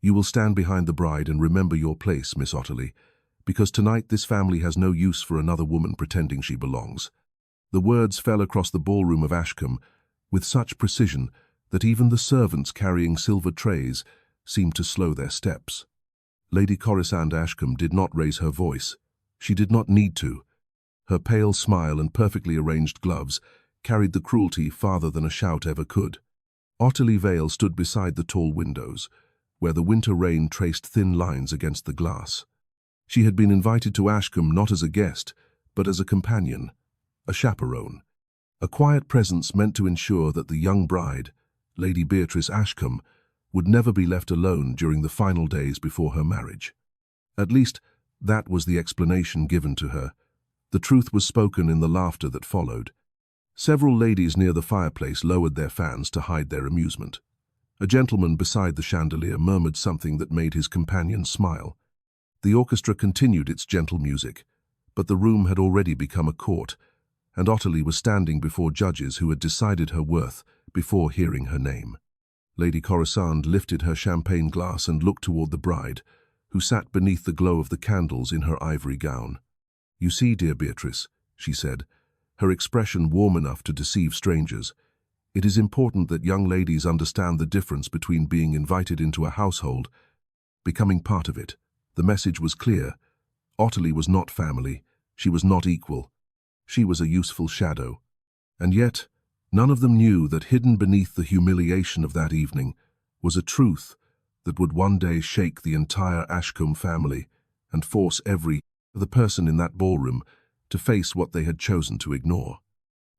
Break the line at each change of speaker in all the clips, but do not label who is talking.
You will stand behind the bride and remember your place, Miss Ottilie, because tonight this family has no use for another woman pretending she belongs." The words fell across the ballroom of Ashcombe with such precision that even the servants carrying silver trays seemed to slow their steps. Lady Corisande Ashcombe did not raise her voice. She did not need to. Her pale smile and perfectly arranged gloves carried the cruelty farther than a shout ever could. Ottilie Vale stood beside the tall windows, where the winter rain traced thin lines against the glass. She had been invited to Ashcombe not as a guest, but as a companion, a chaperone, a quiet presence meant to ensure that the young bride, Lady Beatrice Ashcombe, would never be left alone during the final days before her marriage. At least, that was the explanation given to her. The truth was spoken in the laughter that followed. Several ladies near the fireplace lowered their fans to hide their amusement. A gentleman beside the chandelier murmured something that made his companion smile. The orchestra continued its gentle music, but the room had already become a court, and Ottilie was standing before judges who had decided her worth before hearing her name. Lady Corisande lifted her champagne glass and looked toward the bride, who sat beneath the glow of the candles in her ivory gown. "You see, dear Beatrice," she said, her expression warm enough to deceive strangers, "it is important that young ladies understand the difference between being invited into a household, becoming part of it." The message was clear. Ottilie was not family. She was not equal. She was a useful shadow. And yet, none of them knew that hidden beneath the humiliation of that evening was a truth that would one day shake the entire Ashcombe family and force every other person in that ballroom to face what they had chosen to ignore.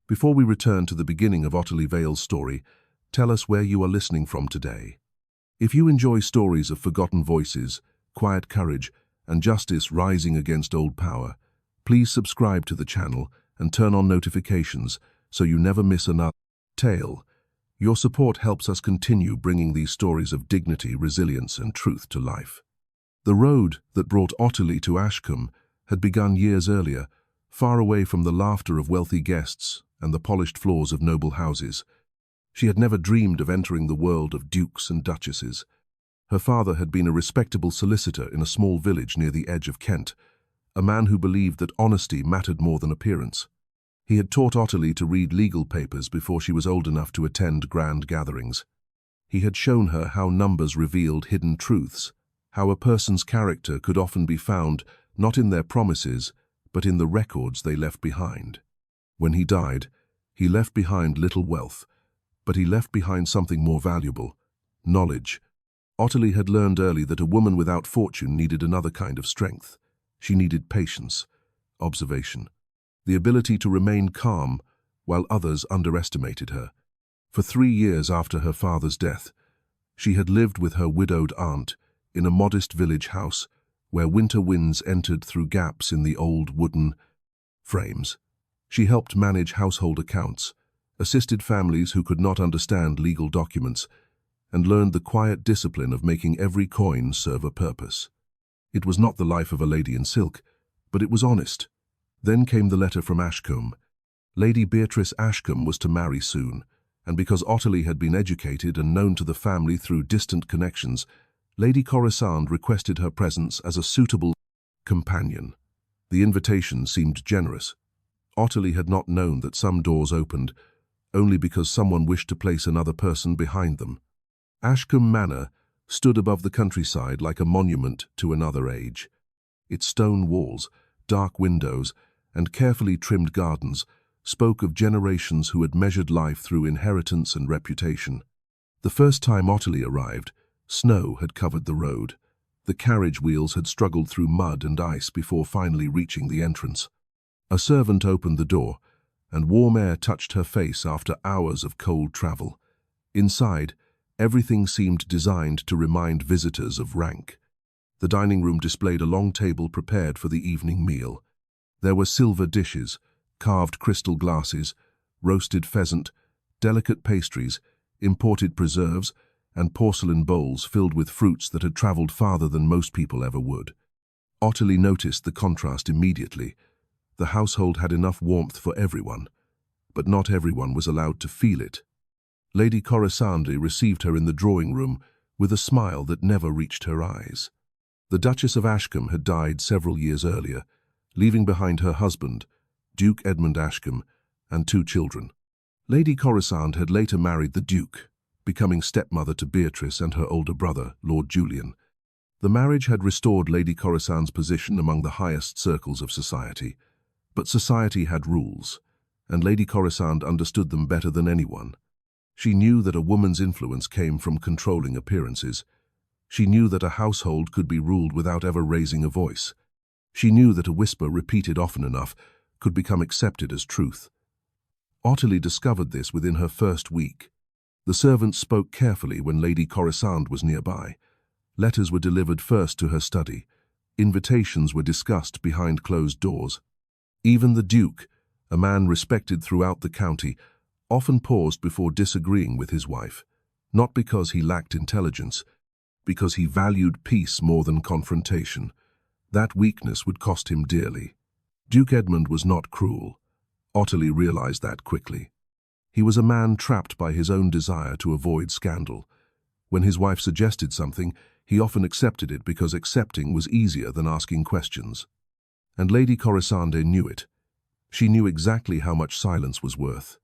Before we return to the beginning of Ottilie Vale's story, tell us where you are listening from today. If you enjoy stories of forgotten voices, quiet courage, and justice rising against old power, please subscribe to the channel and turn on notifications so you never miss another tale. Your support helps us continue bringing these stories of dignity, resilience, and truth to life. The road that brought Ottilie to Ashcombe had begun years earlier, far away from the laughter of wealthy guests and the polished floors of noble houses. She had never dreamed of entering the world of dukes and duchesses. Her father had been a respectable solicitor in a small village near the edge of Kent, a man who believed that honesty mattered more than appearance. He had taught Ottilie to read legal papers before she was old enough to attend grand gatherings. He had shown her how numbers revealed hidden truths, how a person's character could often be found not in their promises, but in the records they left behind. When he died, he left behind little wealth, but he left behind something more valuable: knowledge. Ottilie had learned early that a woman without fortune needed another kind of strength. She needed patience, observation, the ability to remain calm while others underestimated her. For 3 years after her father's death, she had lived with her widowed aunt in a modest village house where winter winds entered through gaps in the old wooden frames. She helped manage household accounts, assisted families who could not understand legal documents, and learned the quiet discipline of making every coin serve a purpose. It was not the life of a lady in silk, but it was honest. Then came the letter from Ashcombe. Lady Beatrice Ashcombe was to marry soon, and because Ottilie had been educated and known to the family through distant connections, Lady Corisande requested her presence as a suitable companion. The invitation seemed generous. Ottilie had not known that some doors opened only because someone wished to place another person behind them. Ashcombe Manor stood above the countryside like a monument to another age. Its stone walls, dark windows, and carefully trimmed gardens spoke of generations who had measured life through inheritance and reputation. The first time Ottilie arrived, snow had covered the road. The carriage wheels had struggled through mud and ice before finally reaching the entrance. A servant opened the door, and warm air touched her face after hours of cold travel. Inside, everything seemed designed to remind visitors of rank. The dining room displayed a long table prepared for the evening meal. There were silver dishes, carved crystal glasses, roasted pheasant, delicate pastries, imported preserves, and porcelain bowls filled with fruits that had traveled farther than most people ever would. Ottilie noticed the contrast immediately. The household had enough warmth for everyone, but not everyone was allowed to feel it. Lady Corisande received her in the drawing room with a smile that never reached her eyes. The Duchess of Ashcombe had died several years earlier, leaving behind her husband, Duke Edmund Ashcombe, and 2 children. Lady Corisande had later married the Duke, becoming stepmother to Beatrice and her older brother, Lord Julian. The marriage had restored Lady Corisande's position among the highest circles of society, but society had rules, and Lady Corisande understood them better than anyone. She knew that a woman's influence came from controlling appearances. She knew that a household could be ruled without ever raising a voice. She knew that a whisper repeated often enough could become accepted as truth. Ottilie discovered this within her first week. The servants spoke carefully when Lady Corisande was nearby. Letters were delivered first to her study. Invitations were discussed behind closed doors. Even the Duke, a man respected throughout the county, often paused before disagreeing with his wife, not because he lacked intelligence, because he valued peace more than confrontation. That weakness would cost him dearly. Duke Edmund was not cruel. Ottilie realized that quickly. He was a man trapped by his own desire to avoid scandal. When his wife suggested something, he often accepted it because accepting was easier than asking questions. And Lady Corisande knew it. She knew exactly how much silence was worth.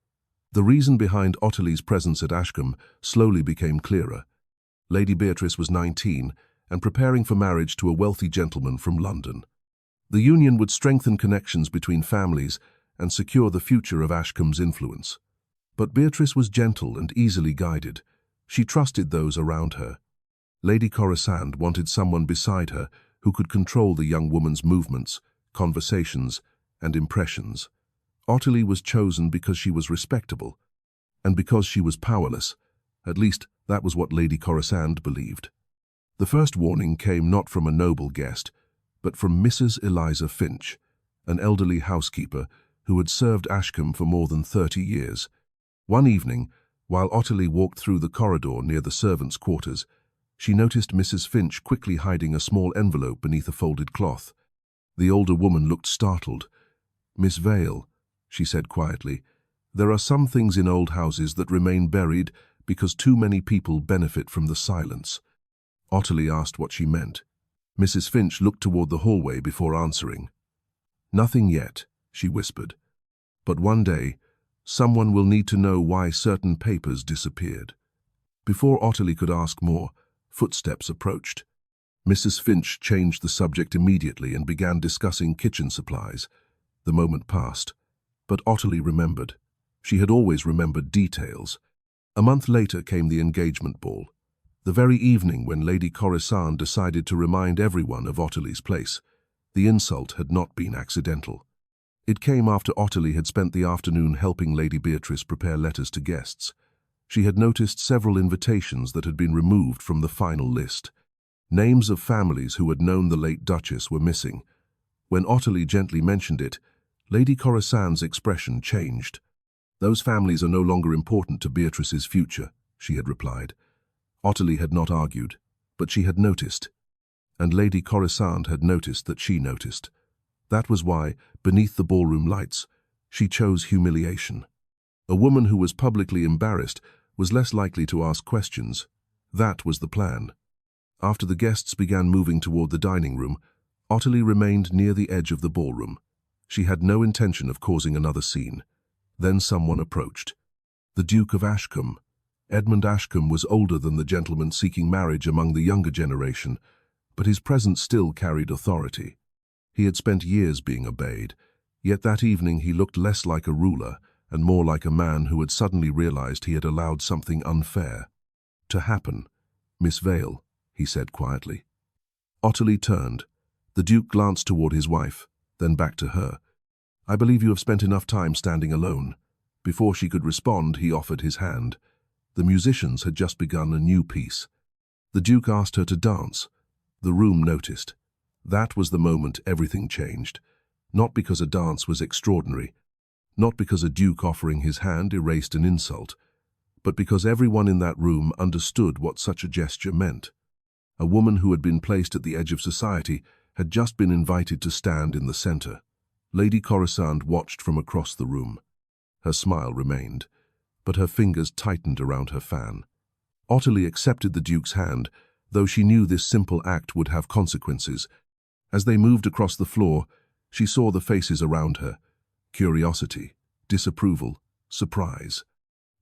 The reason behind Ottilie's presence at Ashcombe slowly became clearer. Lady Beatrice was 19 and preparing for marriage to a wealthy gentleman from London. The union would strengthen connections between families and secure the future of Ashcombe's influence. But Beatrice was gentle and easily guided. She trusted those around her. Lady Corisande wanted someone beside her who could control the young woman's movements, conversations, and impressions. Ottilie was chosen because she was respectable, and because she was powerless. At least, that was what Lady Corisande believed. The first warning came not from a noble guest, but from Mrs. Eliza Finch, an elderly housekeeper who had served Ashcombe for more than 30 years. One evening, while Ottilie walked through the corridor near the servants' quarters, she noticed Mrs. Finch quickly hiding a small envelope beneath a folded cloth. The older woman looked startled. "Miss Vale," she said quietly, "there are some things in old houses that remain buried because too many people benefit from the silence." Ottilie asked what she meant. Mrs. Finch looked toward the hallway before answering. "Nothing yet," she whispered. "But one day, someone will need to know why certain papers disappeared." Before Ottilie could ask more, footsteps approached. Mrs. Finch changed the subject immediately and began discussing kitchen supplies. The moment passed, but Ottilie remembered. She had always remembered details. A month later came the engagement ball, the very evening when Lady Corisande decided to remind everyone of Ottilie's place. The insult had not been accidental. It came after Ottilie had spent the afternoon helping Lady Beatrice prepare letters to guests. She had noticed several invitations that had been removed from the final list. Names of families who had known the late Duchess were missing. When Ottilie gently mentioned it, Lady Corisande's expression changed. "Those families are no longer important to Beatrice's future," she had replied. Ottilie had not argued, but she had noticed. And Lady Corisande had noticed that she noticed. That was why, beneath the ballroom lights, she chose humiliation. A woman who was publicly embarrassed was less likely to ask questions. That was the plan. After the guests began moving toward the dining room, Ottilie remained near the edge of the ballroom. She had no intention of causing another scene. Then someone approached. The Duke of Ashcombe. Edmund Ashcombe was older than the gentleman seeking marriage among the younger generation, but his presence still carried authority. He had spent years being obeyed, yet that evening he looked less like a ruler and more like a man who had suddenly realized he had allowed something unfair to happen. "Miss Vale," he said quietly. Ottilie turned. The Duke glanced toward his wife, then back to her. "I believe you have spent enough time standing alone." Before she could respond, he offered his hand. The musicians had just begun a new piece. The Duke asked her to dance. The room noticed. That was the moment everything changed. Not because a dance was extraordinary, not because a duke offering his hand erased an insult, but because everyone in that room understood what such a gesture meant. A woman who had been placed at the edge of society had just been invited to stand in the center. Lady Corisande watched from across the room. Her smile remained, but her fingers tightened around her fan. Ottilie accepted the Duke's hand, though she knew this simple act would have consequences. As they moved across the floor, she saw the faces around her: curiosity, disapproval, surprise,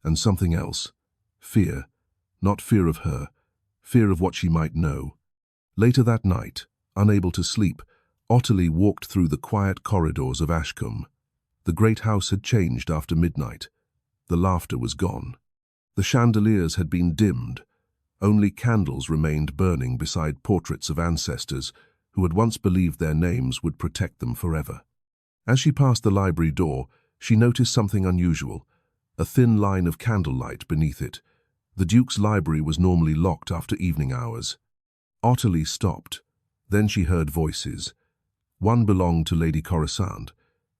and something else: fear. Not fear of her, fear of what she might know. Later that night, unable to sleep, Ottilie walked through the quiet corridors of Ashcombe. The great house had changed after midnight. The laughter was gone. The chandeliers had been dimmed. Only candles remained burning beside portraits of ancestors who had once believed their names would protect them forever. As she passed the library door, she noticed something unusual: a thin line of candlelight beneath it. The Duke's library was normally locked after evening hours. Ottilie stopped. Then she heard voices. One belonged to Lady Corisande.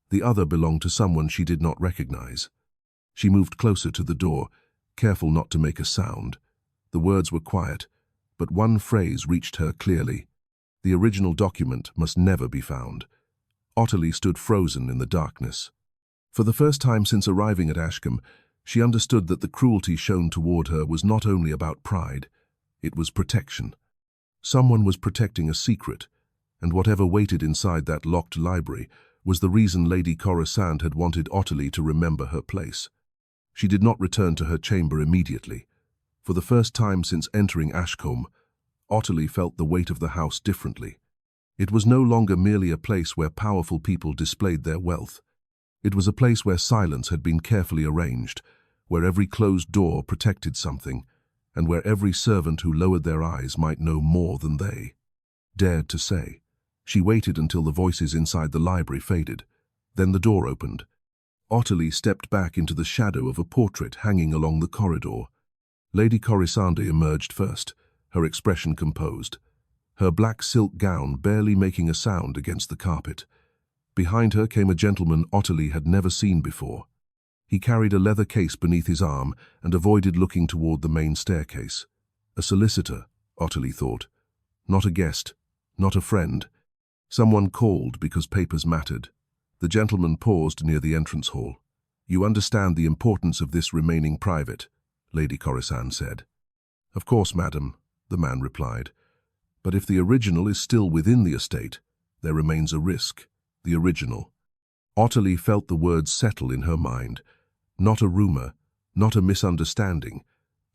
The other belonged to someone she did not recognize. She moved closer to the door, careful not to make a sound. The words were quiet, but one phrase reached her clearly: the original document must never be found. Ottilie stood frozen in the darkness. For the first time since arriving at Ashcombe, she understood that the cruelty shown toward her was not only about pride, it was protection. Someone was protecting a secret, and whatever waited inside that locked library was the reason Lady Corisande had wanted Ottilie to remember her place. She did not return to her chamber immediately. For the first time since entering Ashcombe, Ottilie felt the weight of the house differently. It was no longer merely a place where powerful people displayed their wealth. It was a place where silence had been carefully arranged, where every closed door protected something, and where every servant who lowered their eyes might know more than they dared to say. She waited until the voices inside the library faded. Then the door opened. Ottilie stepped back into the shadow of a portrait hanging along the corridor. Lady Corisande emerged first, her expression composed, her black silk gown barely making a sound against the carpet. Behind her came a gentleman Ottilie had never seen before. He carried a leather case beneath his arm and avoided looking toward the main staircase. A solicitor, Ottilie thought. Not a guest, not a friend. Someone called because papers mattered. The gentleman paused near the entrance hall. "You understand the importance of this remaining private," Lady Corisande said. "Of course, madam," the man replied. "But if the original is still within the estate, there remains a risk. The original." Ottilie felt the words settle in her mind. Not a rumor, not a misunderstanding.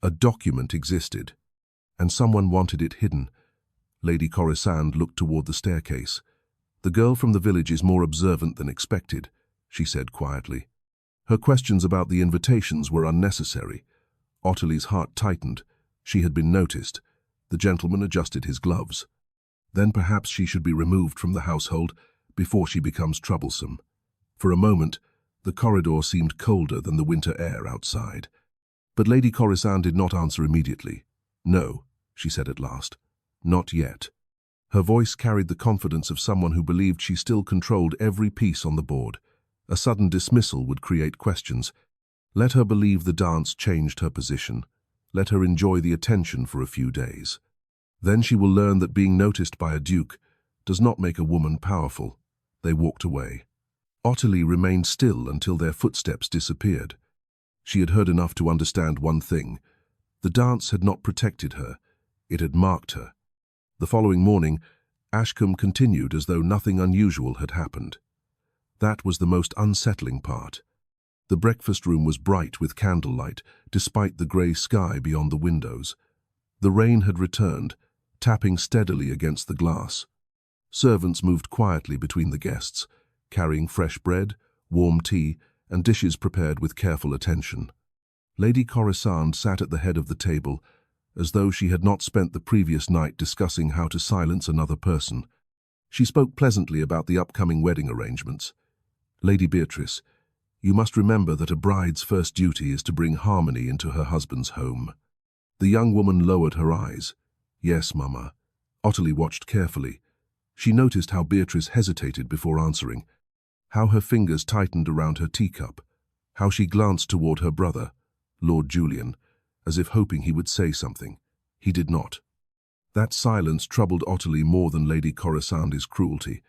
A document existed, and someone wanted it hidden. Lady Corisande looked toward the staircase. "The girl from the village is more observant than expected," she said quietly. Her questions about the invitations were unnecessary. Ottilie's heart tightened. She had been noticed. The gentleman adjusted his gloves. Then perhaps she should be removed from the household before she becomes troublesome. For a moment, the corridor seemed colder than the winter air outside. But Lady Corisande did not answer immediately. "No," she said at last. "Not yet." Her voice carried the confidence of someone who believed she still controlled every piece on the board. A sudden dismissal would create questions. Let her believe the dance changed her position. Let her enjoy the attention for a few days. Then she will learn that being noticed by a duke does not make a woman powerful. They walked away. Ottilie remained still until their footsteps disappeared. She had heard enough to understand one thing. The dance had not protected her. It had marked her. The following morning, Ashcombe continued as though nothing unusual had happened. That was the most unsettling part. The breakfast room was bright with candlelight, despite the grey sky beyond the windows. The rain had returned, tapping steadily against the glass. Servants moved quietly between the guests, carrying fresh bread, warm tea, and dishes prepared with careful attention. Lady Corisande sat at the head of the table, as though she had not spent the previous night discussing how to silence another person. She spoke pleasantly about the upcoming wedding arrangements. "Lady Beatrice, you must remember that a bride's first duty is to bring harmony into her husband's home." The young woman lowered her eyes. "Yes, Mama." Ottilie watched carefully. She noticed how Beatrice hesitated before answering, how her fingers tightened around her teacup, how she glanced toward her brother, Lord Julian, as if hoping he would say something. He did not. That silence troubled Ottilie more than Lady Corisande's cruelty,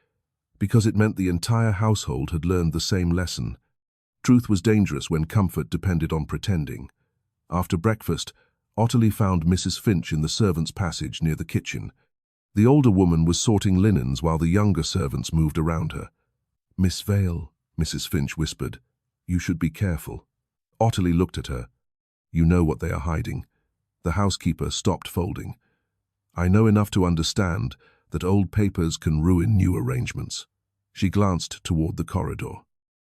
because it meant the entire household had learned the same lesson. Truth was dangerous when comfort depended on pretending. After breakfast, Ottilie found Mrs. Finch in the servants' passage near the kitchen. The older woman was sorting linens while the younger servants moved around her. "Miss Vale," Mrs. Finch whispered, "you should be careful." Ottilie looked at her. "You know what they are hiding." The housekeeper stopped folding. "I know enough to understand that old papers can ruin new arrangements." She glanced toward the corridor.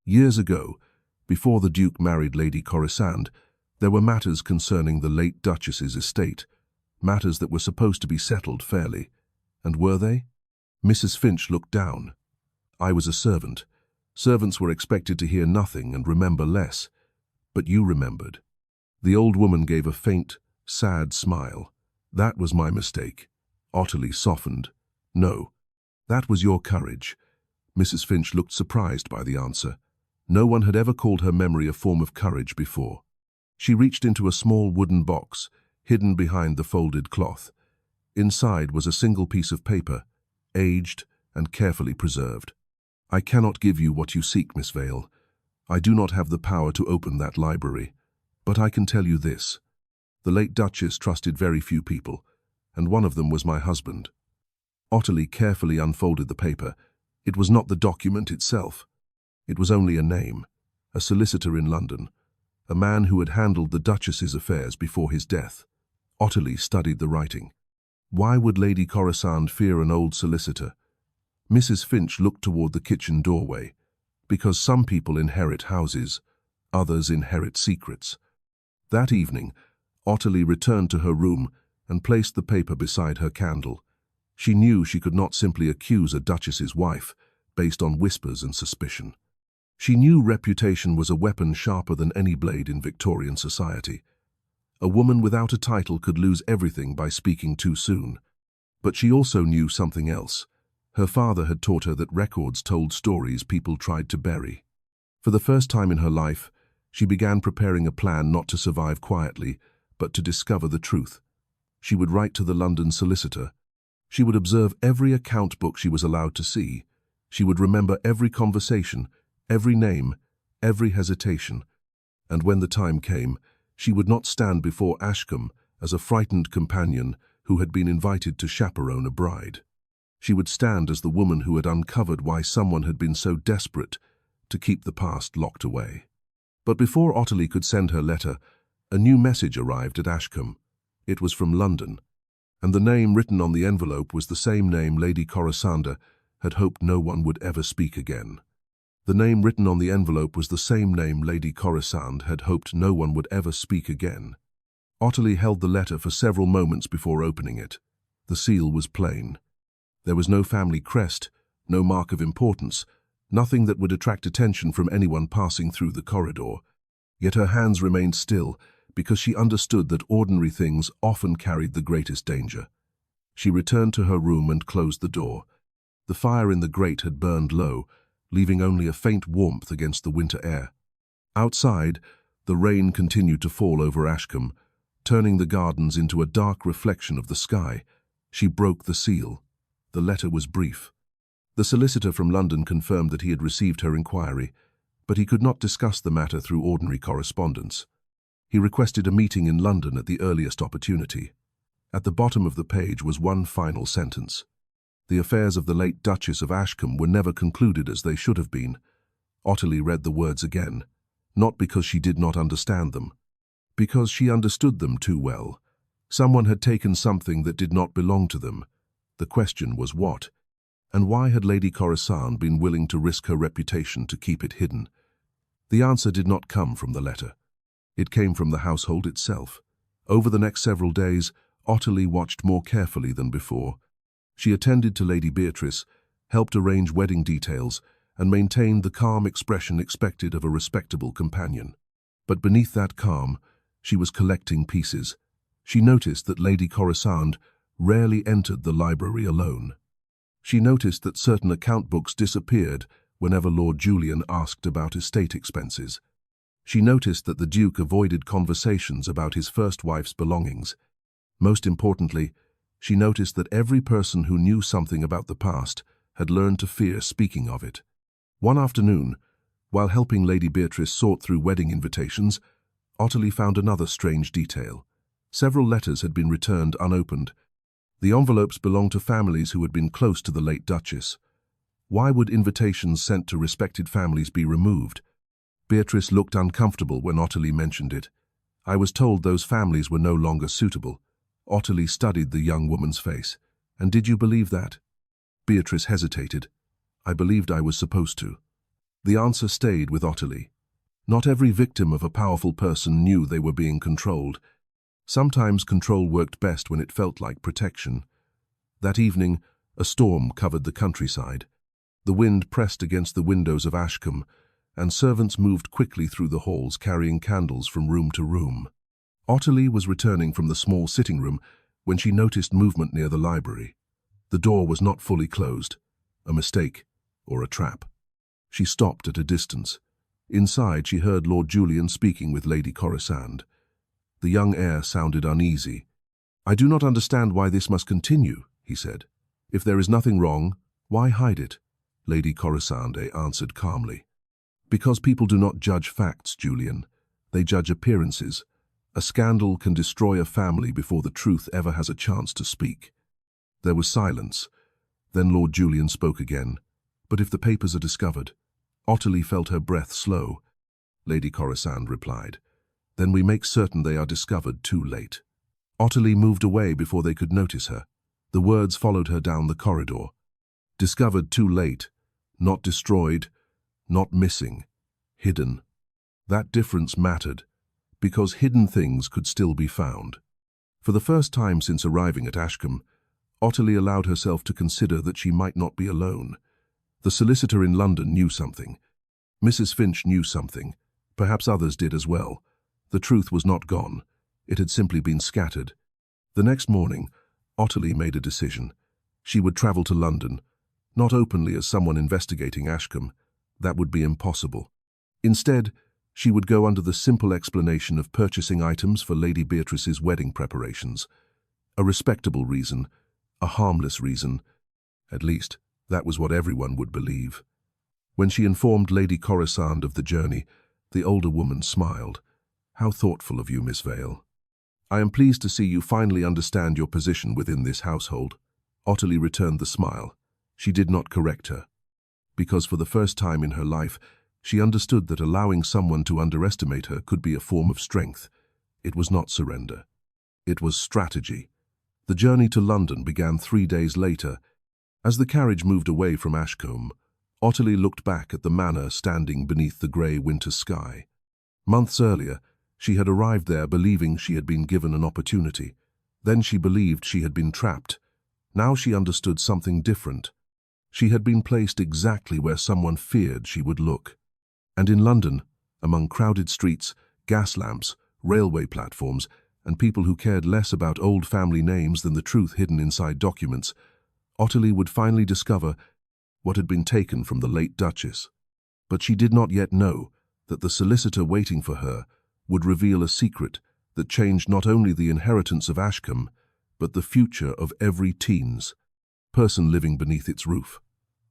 Years ago, before the Duke married Lady Corisande, there were matters concerning the late Duchess's estate, matters that were supposed to be settled fairly. And were they? Mrs. Finch looked down. "I was a servant. Servants were expected to hear nothing and remember less. But you remembered." The old woman gave a faint, sad smile. "That was my mistake." Ottilie softened. "No, that was your courage." Mrs. Finch looked surprised by the answer. No one had ever called her memory a form of courage before. She reached into a small wooden box, hidden behind the folded cloth. Inside was a single piece of paper, aged and carefully preserved. "I cannot give you what you seek, Miss Vale. I do not have the power to open that library. But I can tell you this. The late Duchess trusted very few people, and one of them was my husband." Ottilie carefully unfolded the paper. It was not the document itself. It was only a name, a solicitor in London, a man who had handled the Duchess's affairs before his death. Ottilie studied the writing. Why would Lady Corisande fear an old solicitor? Mrs. Finch looked toward the kitchen doorway. Because some people inherit houses, others inherit secrets. That evening, Ottilie returned to her room and placed the paper beside her candle. She knew she could not simply accuse a duchess's wife based on whispers and suspicion. She knew reputation was a weapon sharper than any blade in Victorian society. A woman without a title could lose everything by speaking too soon. But she also knew something else. Her father had taught her that records told stories people tried to bury. For the first time in her life, she began preparing a plan not to survive quietly, but to discover the truth. She would write to the London solicitor. She would observe every account book she was allowed to see. She would remember every conversation, every name, every hesitation. And when the time came, she would not stand before Ashcombe as a frightened companion who had been invited to chaperone a bride. She would stand as the woman who had uncovered why someone had been so desperate to keep the past locked away. But before Ottilie could send her letter, a new message arrived at Ashcombe. It was from London, and the name written on the envelope was the same name Lady Corisande had hoped no one would ever speak again. The name written on the envelope was the same name Lady Corisande had hoped no one would ever speak again. Ottilie held the letter for several moments before opening it. The seal was plain. There was no family crest, no mark of importance, nothing that would attract attention from anyone passing through the corridor. Yet her hands remained still, because she understood that ordinary things often carried the greatest danger. She returned to her room and closed the door. The fire in the grate had burned low, leaving only a faint warmth against the winter air. Outside, the rain continued to fall over Ashcombe, turning the gardens into a dark reflection of the sky. She broke the seal. The letter was brief. The solicitor from London confirmed that he had received her inquiry, but he could not discuss the matter through ordinary correspondence. He requested a meeting in London at the earliest opportunity. At the bottom of the page was one final sentence. The affairs of the late Duchess of Ashcombe were never concluded as they should have been. Ottilie read the words again, not because she did not understand them, because she understood them too well. Someone had taken something that did not belong to them. The question was what? And why had Lady Corisande been willing to risk her reputation to keep it hidden? The answer did not come from the letter. It came from the household itself. Over the next several days, Ottilie watched more carefully than before. She attended to Lady Beatrice, helped arrange wedding details, and maintained the calm expression expected of a respectable companion. But beneath that calm, she was collecting pieces. She noticed that Lady Corisande rarely entered the library alone. She noticed that certain account books disappeared whenever Lord Julian asked about estate expenses. She noticed that the Duke avoided conversations about his first wife's belongings. Most importantly, she noticed that every person who knew something about the past had learned to fear speaking of it. One afternoon, while helping Lady Beatrice sort through wedding invitations, Ottilie found another strange detail. Several letters had been returned unopened. The envelopes belonged to families who had been close to the late Duchess. Why would invitations sent to respected families be removed? Beatrice looked uncomfortable when Ottilie mentioned it. I was told those families were no longer suitable. Ottilie studied the young woman's face. And did you believe that? Beatrice hesitated. I believed I was supposed to. The answer stayed with Ottilie. Not every victim of a powerful person knew they were being controlled. Sometimes control worked best when it felt like protection. That evening, a storm covered the countryside. The wind pressed against the windows of Ashcombe, and servants moved quickly through the halls carrying candles from room to room. Ottilie was returning from the small sitting room when she noticed movement near the library. The door was not fully closed, a mistake or a trap. She stopped at a distance. Inside, she heard Lord Julian speaking with Lady Corisande. The young heir sounded uneasy. I do not understand why this must continue, he said. If there is nothing wrong, why hide it? Lady Corisande answered calmly. Because people do not judge facts, Julian. They judge appearances. A scandal can destroy a family before the truth ever has a chance to speak. There was silence. Then Lord Julian spoke again. But if the papers are discovered? Ottilie felt her breath slow. Lady Corisande replied. Then we make certain they are discovered too late. Ottilie moved away before they could notice her. The words followed her down the corridor. Discovered too late. Not destroyed. Not missing. Hidden. That difference mattered, because hidden things could still be found. For the first time since arriving at Ashcombe, Ottilie allowed herself to consider that she might not be alone. The solicitor in London knew something. Mrs. Finch knew something. Perhaps others did as well. The truth was not gone. It had simply been scattered. The next morning, Ottilie made a decision. She would travel to London, not openly as someone investigating Ashcombe. That would be impossible. Instead, she would go under the simple explanation of purchasing items for Lady Beatrice's wedding preparations. A respectable reason, a harmless reason. At least, that was what everyone would believe. When she informed Lady Corisande of the journey, the older woman smiled. How thoughtful of you, Miss Vale. I am pleased to see you finally understand your position within this household. Ottilie returned the smile. She did not correct her. Because for the first time in her life, she understood that allowing someone to underestimate her could be a form of strength. It was not surrender. It was strategy. The journey to London began 3 days later. As the carriage moved away from Ashcombe, Ottilie looked back at the manor standing beneath the grey winter sky. Months earlier, she had arrived there believing she had been given an opportunity. Then she believed she had been trapped. Now she understood something different. She had been placed exactly where someone feared she would look. And in London, among crowded streets, gas lamps, railway platforms, and people who cared less about old family names than the truth hidden inside documents, Ottilie would finally discover what had been taken from the late Duchess. But she did not yet know that the solicitor waiting for her would reveal a secret that changed not only the inheritance of Ashcombe, but the future of every person living beneath its roof.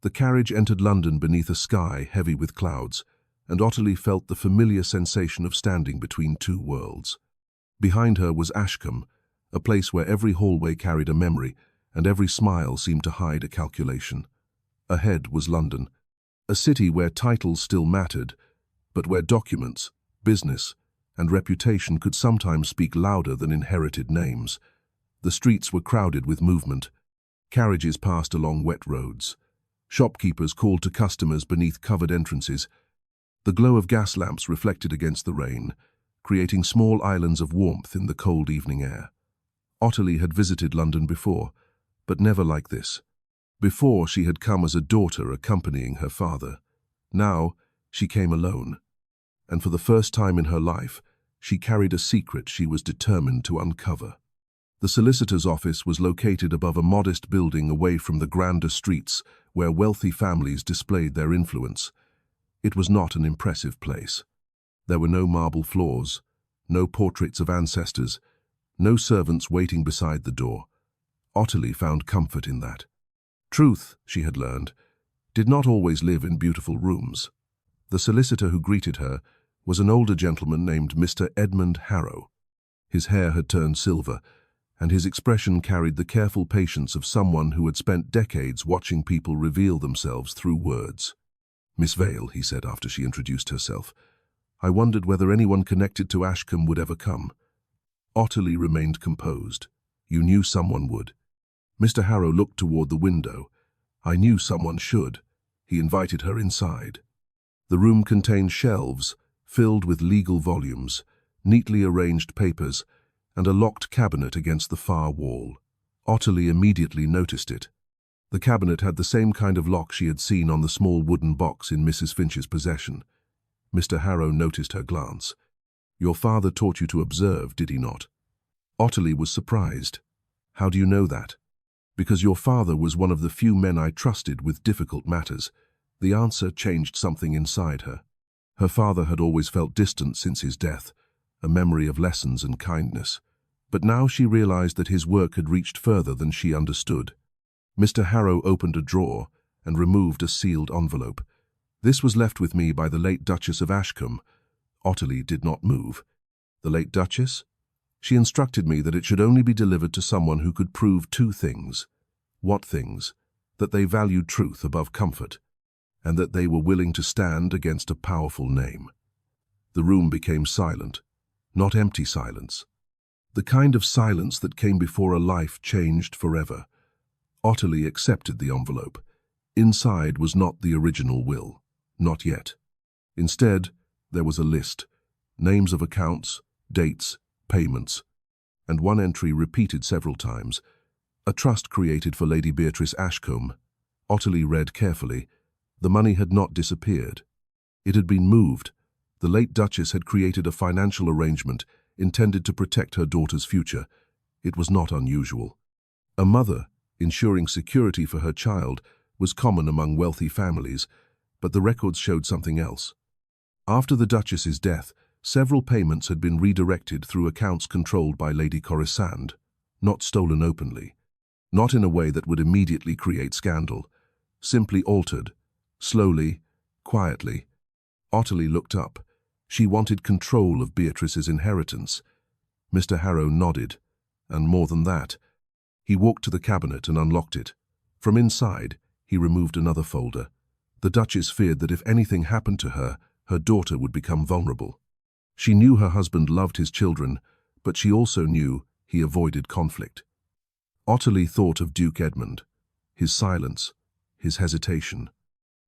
The carriage entered London beneath a sky heavy with clouds, and Ottilie felt the familiar sensation of standing between two worlds. Behind her was Ashcombe, a place where every hallway carried a memory, and every smile seemed to hide a calculation. Ahead was London, a city where titles still mattered, but where documents, business, and reputation could sometimes speak louder than inherited names. The streets were crowded with movement. Carriages passed along wet roads. Shopkeepers called to customers beneath covered entrances. The glow of gas lamps reflected against the rain, creating small islands of warmth in the cold evening air. Ottilie had visited London before, but never like this. Before, she had come as a daughter accompanying her father. Now, she came alone. And for the first time in her life, she carried a secret she was determined to uncover. The solicitor's office was located above a modest building away from the grander streets where wealthy families displayed their influence. It was not an impressive place. There were no marble floors, no portraits of ancestors, no servants waiting beside the door. Ottilie found comfort in that. Truth, she had learned, did not always live in beautiful rooms. The solicitor who greeted her was an older gentleman named Mr. Edmund Harrow. His hair had turned silver, and his expression carried the careful patience of someone who had spent decades watching people reveal themselves through words. "Miss Vale," he said after she introduced herself, "I wondered whether anyone connected to Ashcombe would ever come." Ottilie remained composed. "You knew someone would." Mr. Harrow looked toward the window. "I knew someone should." He invited her inside. The room contained shelves filled with legal volumes, neatly arranged papers, and a locked cabinet against the far wall. Ottilie immediately noticed it. The cabinet had the same kind of lock she had seen on the small wooden box in Mrs. Finch's possession. Mr. Harrow noticed her glance. "Your father taught you to observe, did he not?" Ottilie was surprised. "How do you know that?" "Because your father was one of the few men I trusted with difficult matters." The answer changed something inside her. Her father had always felt distant since his death, a memory of lessons and kindness. But now she realized that his work had reached further than she understood. Mr. Harrow opened a drawer and removed a sealed envelope. "This was left with me by the late Duchess of Ashcombe." Ottilie did not move. "The late Duchess? She instructed me that it should only be delivered to someone who could prove two things." "What things?" "That they valued truth above comfort, and that they were willing to stand against a powerful name." The room became silent, not empty silence. The kind of silence that came before a life changed forever. Ottilie accepted the envelope. Inside was not the original will, not yet. Instead, there was a list, names of accounts, dates, payments, and one entry repeated several times. "A trust created for Lady Beatrice Ashcombe." Ottilie read carefully. The money had not disappeared. It had been moved. The late Duchess had created a financial arrangement intended to protect her daughter's future. It was not unusual. A mother, ensuring security for her child, was common among wealthy families, but the records showed something else. After the Duchess's death, several payments had been redirected through accounts controlled by Lady Corisande, not stolen openly, not in a way that would immediately create scandal, simply altered, slowly, quietly. Ottilie looked up. She wanted control of Beatrice's inheritance. Mr. Harrow nodded, and more than that. He walked to the cabinet and unlocked it. From inside, he removed another folder. The Duchess feared that if anything happened to her, her daughter would become vulnerable. She knew her husband loved his children, but she also knew he avoided conflict. Ottilie thought of Duke Edmund, his silence, his hesitation,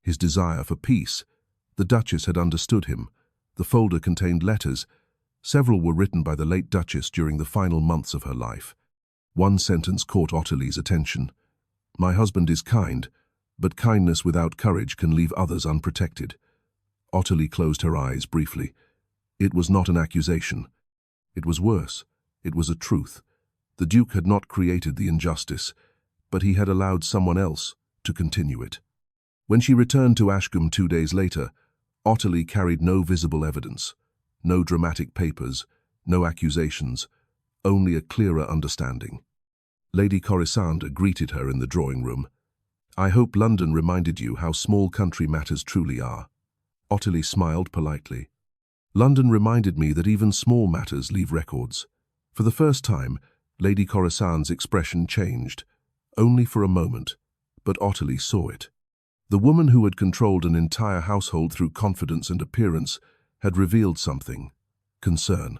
his desire for peace. The Duchess had understood him. The folder contained letters. Several were written by the late Duchess during the final months of her life. One sentence caught Ottilie's attention. "My husband is kind, but kindness without courage can leave others unprotected." Ottilie closed her eyes briefly. It was not an accusation. It was worse. It was a truth. The Duke had not created the injustice, but he had allowed someone else to continue it. When she returned to Ashcombe 2 days later, Ottilie carried no visible evidence, no dramatic papers, no accusations, only a clearer understanding. Lady Corisande greeted her in the drawing room. "I hope London reminded you how small country matters truly are." Ottilie smiled politely. "London reminded me that even small matters leave records." For the first time, Lady Corisande's expression changed, only for a moment, but Ottilie saw it. The woman who had controlled an entire household through confidence and appearance had revealed something: concern.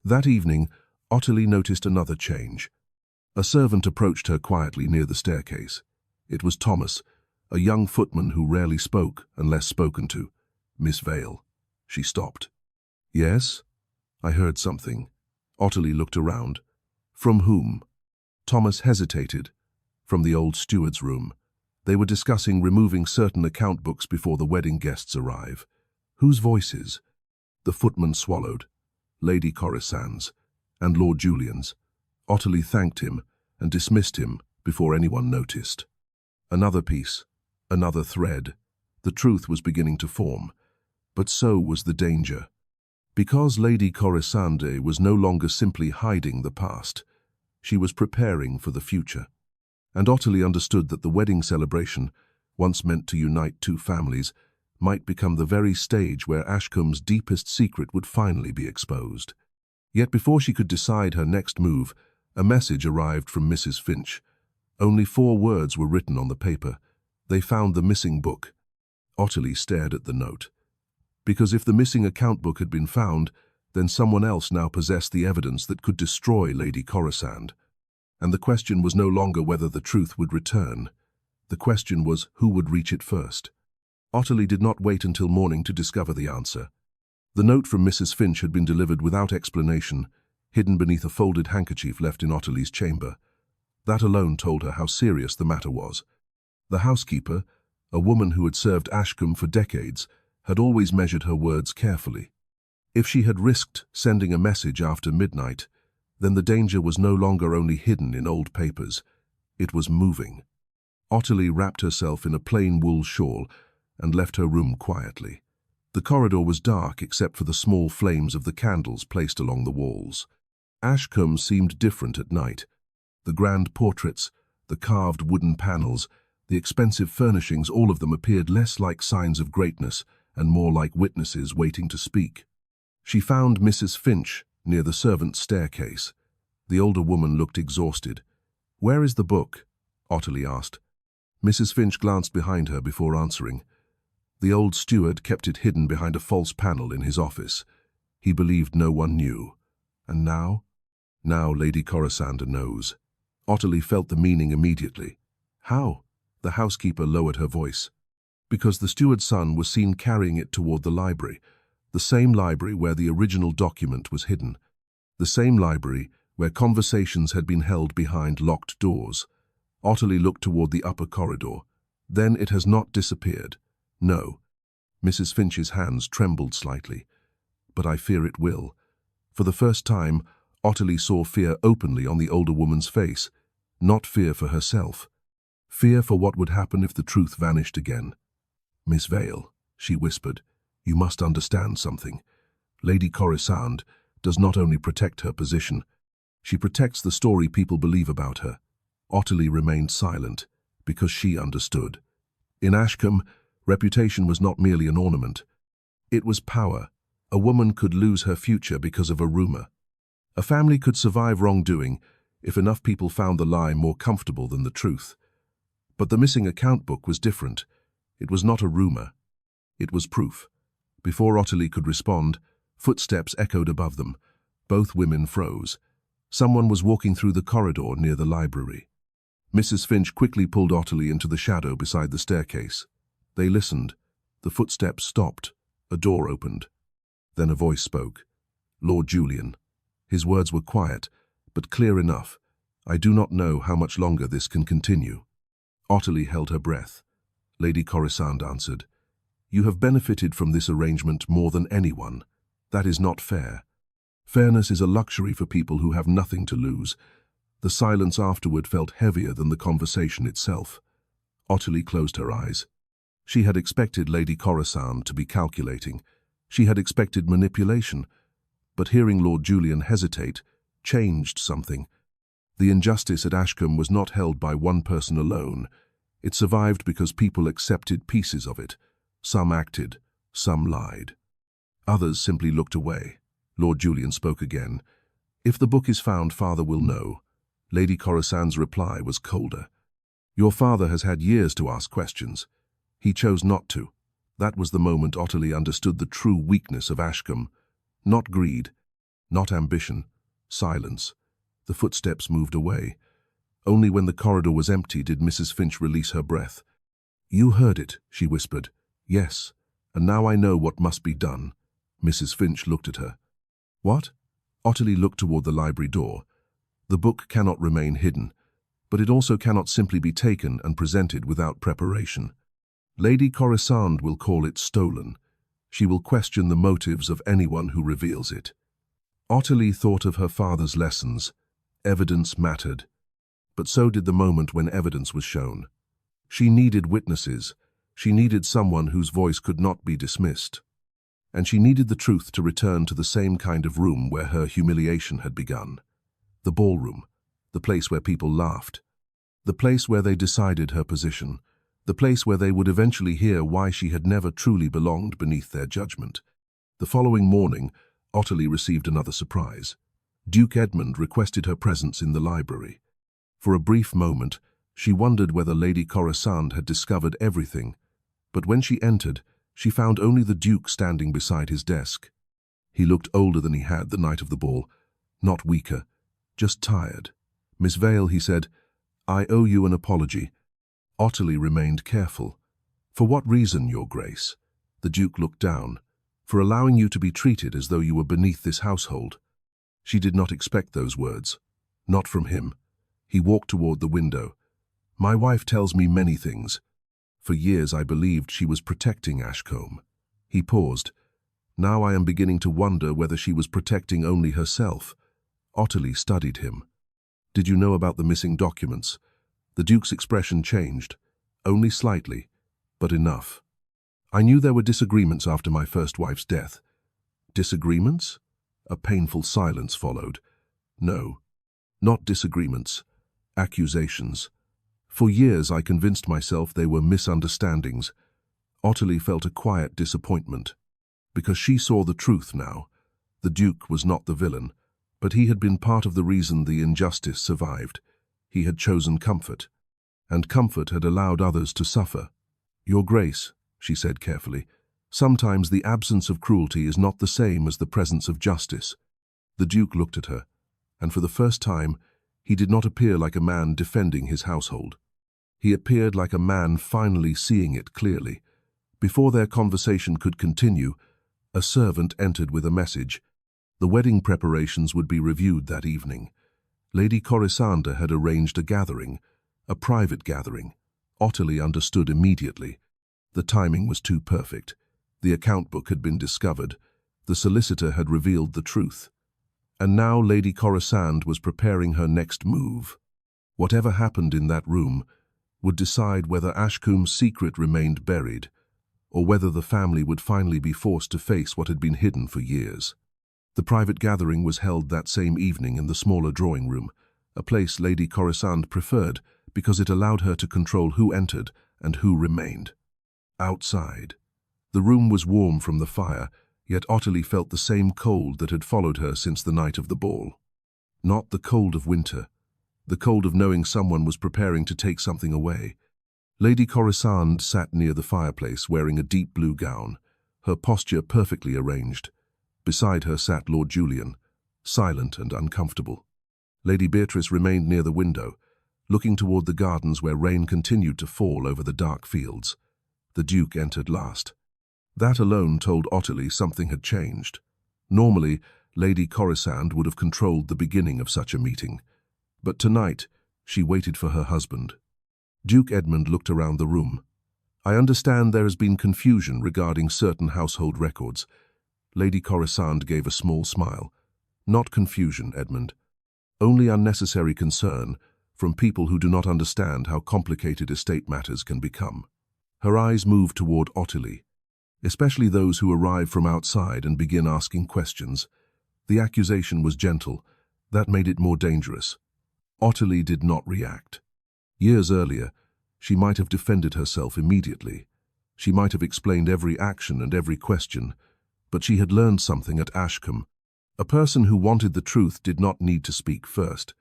That evening, Ottilie noticed another change. A servant approached her quietly near the staircase. It was Thomas, a young footman who rarely spoke unless spoken to. "Miss Vale." She stopped. "Yes?" "I heard something." Ottilie looked around. "From whom?" Thomas hesitated. "From the old steward's room. They were discussing removing certain account books before the wedding guests arrive." "Whose voices?" The footman swallowed. "Lady Corisande's and Lord Julian's." Ottilie thanked him and dismissed him before anyone noticed. Another piece, another thread. The truth was beginning to form, but so was the danger. Because Lady Corisande was no longer simply hiding the past, she was preparing for the future. And Ottilie understood that the wedding celebration, once meant to unite two families, might become the very stage where Ashcombe's deepest secret would finally be exposed. Yet before she could decide her next move, a message arrived from Mrs. Finch. Only 4 words were written on the paper. They found the missing book. Ottilie stared at the note. Because if the missing account book had been found, then someone else now possessed the evidence that could destroy Lady Corisande. And the question was no longer whether the truth would return. The question was who would reach it first. Ottilie did not wait until morning to discover the answer. The note from Mrs. Finch had been delivered without explanation, hidden beneath a folded handkerchief left in Ottilie's chamber. That alone told her how serious the matter was. The housekeeper, a woman who had served Ashcombe for decades, had always measured her words carefully. If she had risked sending a message after midnight, then the danger was no longer only hidden in old papers. It was moving. Ottilie wrapped herself in a plain wool shawl and left her room quietly. The corridor was dark except for the small flames of the candles placed along the walls. Ashcombe seemed different at night. The grand portraits, the carved wooden panels, the expensive furnishings, all of them appeared less like signs of greatness and more like witnesses waiting to speak. She found Mrs. Finch near the servants' staircase. The older woman looked exhausted. "Where is the book?" Ottilie asked. Mrs. Finch glanced behind her before answering. The old steward kept it hidden behind a false panel in his office. He believed no one knew. And now? Now Lady Corisande knows. Ottilie felt the meaning immediately. How? The housekeeper lowered her voice. Because the steward's son was seen carrying it toward the library, the same library where the original document was hidden, the same library where conversations had been held behind locked doors. Ottilie looked toward the upper corridor. Then it has not disappeared. No. Mrs. Finch's hands trembled slightly. But I fear it will. For the first time, Ottilie saw fear openly on the older woman's face, not fear for herself. Fear for what would happen if the truth vanished again. "Miss Vale," she whispered, "you must understand something. Lady Corisande does not only protect her position, she protects the story people believe about her." Ottilie remained silent, because she understood. In Ashcombe, reputation was not merely an ornament. It was power. A woman could lose her future because of a rumor. A family could survive wrongdoing if enough people found the lie more comfortable than the truth. But the missing account book was different. It was not a rumor. It was proof. Before Ottilie could respond, footsteps echoed above them. Both women froze. Someone was walking through the corridor near the library. Mrs. Finch quickly pulled Ottilie into the shadow beside the staircase. They listened. The footsteps stopped. A door opened. Then a voice spoke. "Lord Julian." His words were quiet, but clear enough. "I do not know how much longer this can continue." Ottilie held her breath. Lady Corisande answered, "You have benefited from this arrangement more than anyone. That is not fair. Fairness is a luxury for people who have nothing to lose." The silence afterward felt heavier than the conversation itself. Ottilie closed her eyes. She had expected Lady Corisande to be calculating. She had expected manipulation. But hearing Lord Julian hesitate changed something. The injustice at Ashcombe was not held by one person alone. It survived because people accepted pieces of it. Some acted, some lied. Others simply looked away. Lord Julian spoke again. "If the book is found, Father will know." Lady Corisande's reply was colder. "Your father has had years to ask questions. He chose not to." That was the moment Ottilie understood the true weakness of Ashcombe. Not greed, not ambition, silence. The footsteps moved away. Only when the corridor was empty did Mrs. Finch release her breath. "You heard it," she whispered. "Yes, and now I know what must be done." Mrs. Finch looked at her. "What?" Ottilie looked toward the library door. The book cannot remain hidden, but it also cannot simply be taken and presented without preparation. Lady Corisande will call it stolen. She will question the motives of anyone who reveals it. Ottilie thought of her father's lessons. Evidence mattered. But so did the moment when evidence was shown. She needed witnesses. She needed someone whose voice could not be dismissed. And she needed the truth to return to the same kind of room where her humiliation had begun. The ballroom, the place where people laughed, the place where they decided her position, the place where they would eventually hear why she had never truly belonged beneath their judgment. The following morning, Ottilie received another surprise. Duke Edmund requested her presence in the library. For a brief moment, she wondered whether Lady Corisande had discovered everything, but when she entered, she found only the Duke standing beside his desk. He looked older than he had the night of the ball, not weaker, just tired. "Miss Vale," he said, "I owe you an apology." Ottilie remained careful. "For what reason, Your Grace?" The Duke looked down. "For allowing you to be treated as though you were beneath this household." She did not expect those words. Not from him. He walked toward the window. "My wife tells me many things. For years I believed she was protecting Ashcombe." He paused. "Now I am beginning to wonder whether she was protecting only herself." Ottilie studied him. "Did you know about the missing documents?" The Duke's expression changed. "Only slightly, but enough." "I knew there were disagreements after my first wife's death." "Disagreements?" A painful silence followed. "No, not disagreements. Accusations. For years I convinced myself they were misunderstandings." Ottilie felt a quiet disappointment. Because she saw the truth now. The Duke was not the villain, but he had been part of the reason the injustice survived. He had chosen comfort, and comfort had allowed others to suffer. "Your Grace," she said carefully, "sometimes the absence of cruelty is not the same as the presence of justice." The Duke looked at her, and for the first time, he did not appear like a man defending his household. He appeared like a man finally seeing it clearly. Before their conversation could continue, a servant entered with a message. The wedding preparations would be reviewed that evening. Lady Corisande had arranged a gathering, a private gathering. Ottilie understood immediately. The timing was too perfect. The account book had been discovered. The solicitor had revealed the truth. And now Lady Corisande was preparing her next move. Whatever happened in that room would decide whether Ashcombe's secret remained buried, or whether the family would finally be forced to face what had been hidden for years. The private gathering was held that same evening in the smaller drawing room, a place Lady Corisande preferred because it allowed her to control who entered and who remained. Outside, the room was warm from the fire, yet Ottilie felt the same cold that had followed her since the night of the ball. Not the cold of winter, the cold of knowing someone was preparing to take something away. Lady Corisande sat near the fireplace wearing a deep blue gown, her posture perfectly arranged. Beside her sat Lord Julian, silent and uncomfortable. Lady Beatrice remained near the window, looking toward the gardens where rain continued to fall over the dark fields. The Duke entered last. That alone told Ottilie something had changed. Normally, Lady Corisande would have controlled the beginning of such a meeting, but tonight she waited for her husband. Duke Edmund looked around the room. "I understand there has been confusion regarding certain household records." Lady Corisande gave a small smile. "Not confusion, Edmund. Only unnecessary concern from people who do not understand how complicated estate matters can become." Her eyes moved toward Ottilie, especially those who arrive from outside and begin asking questions. The accusation was gentle. That made it more dangerous. Ottilie did not react. Years earlier, she might have defended herself immediately. She might have explained every action and every question, but she had learned something at Ashcombe. A person who wanted the truth did not need to speak first.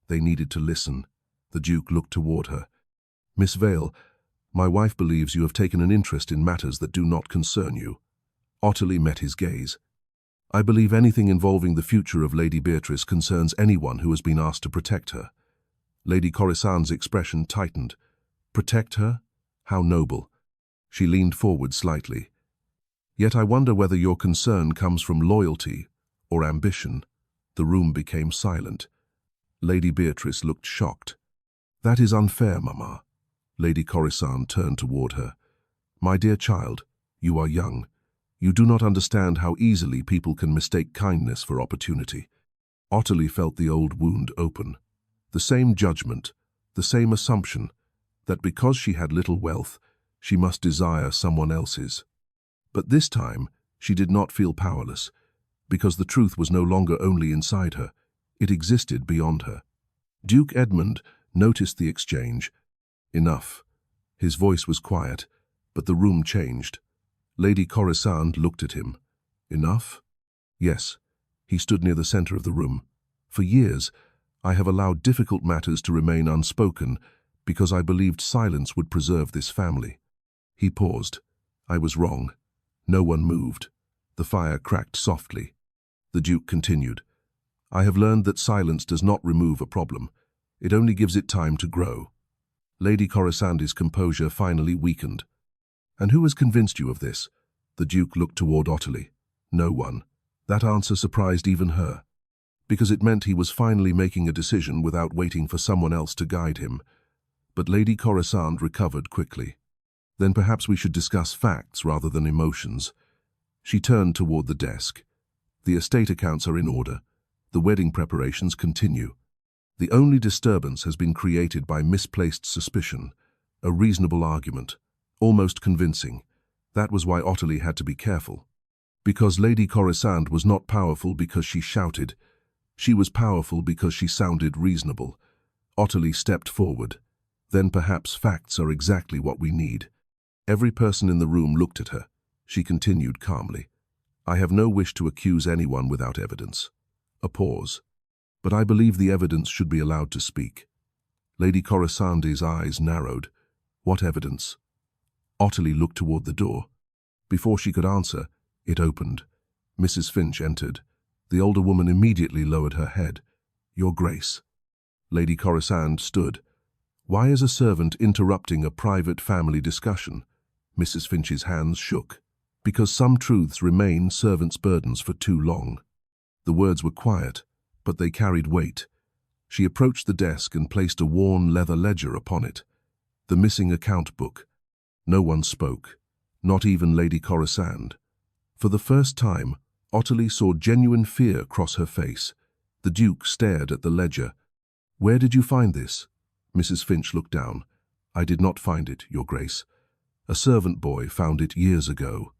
They needed to listen. The Duke looked toward her. "Miss Vale, my wife believes you have taken an interest in matters that do not concern you." Ottilie met his gaze. "I believe anything involving the future of Lady Beatrice concerns anyone who has been asked to protect her." Lady Corisande's expression tightened. "Protect her? How noble." She leaned forward slightly. "Yet I wonder whether your concern comes from loyalty or ambition." The room became silent. Lady Beatrice looked shocked. "That is unfair, Mamma." Lady Corisande turned toward her. "My dear child, you are young. You do not understand how easily people can mistake kindness for opportunity." Ottilie felt the old wound open. The same judgment, the same assumption, that because she had little wealth, she must desire someone else's. But this time, she did not feel powerless, because the truth was no longer only inside her, it existed beyond her. Duke Edmund noticed the exchange. Enough. His voice was quiet, but the room changed. Lady Corisande looked at him. Enough? Yes. He stood near the center of the room. For years, I have allowed difficult matters to remain unspoken because I believed silence would preserve this family." He paused. I was wrong. No one moved. The fire cracked softly. The Duke continued, "I have learned that silence does not remove a problem. It only gives it time to grow." Lady Corisande's composure finally weakened. "And who has convinced you of this?" The Duke looked toward Ottilie. No one. That answer surprised even her, because it meant he was finally making a decision without waiting for someone else to guide him. But Lady Corisande recovered quickly. "Then perhaps we should discuss facts rather than emotions." She turned toward the desk. "The estate accounts are in order. The wedding preparations continue. The only disturbance has been created by misplaced suspicion, a reasonable argument, almost convincing. That was why Ottilie had to be careful. Because Lady Corisande was not powerful because she shouted. She was powerful because she sounded reasonable." Ottilie stepped forward. "Then perhaps facts are exactly what we need." Every person in the room looked at her. She continued calmly, "I have no wish to accuse anyone without evidence." A pause. "But I believe the evidence should be allowed to speak." Lady Corisande's eyes narrowed. "What evidence?" Ottilie looked toward the door. Before she could answer, it opened. Mrs. Finch entered. The older woman immediately lowered her head. "Your Grace." Lady Corisande stood. "Why is a servant interrupting a private family discussion?" Mrs. Finch's hands shook. "Because some truths remain servants' burdens for too long." The words were quiet, but they carried weight. She approached the desk and placed a worn leather ledger upon it. The missing account book. No one spoke, not even Lady Corisande. For the first time, Ottilie saw genuine fear cross her face. The Duke stared at the ledger. "Where did you find this?" Mrs. Finch looked down. "I did not find it, Your Grace. A servant boy found it years ago.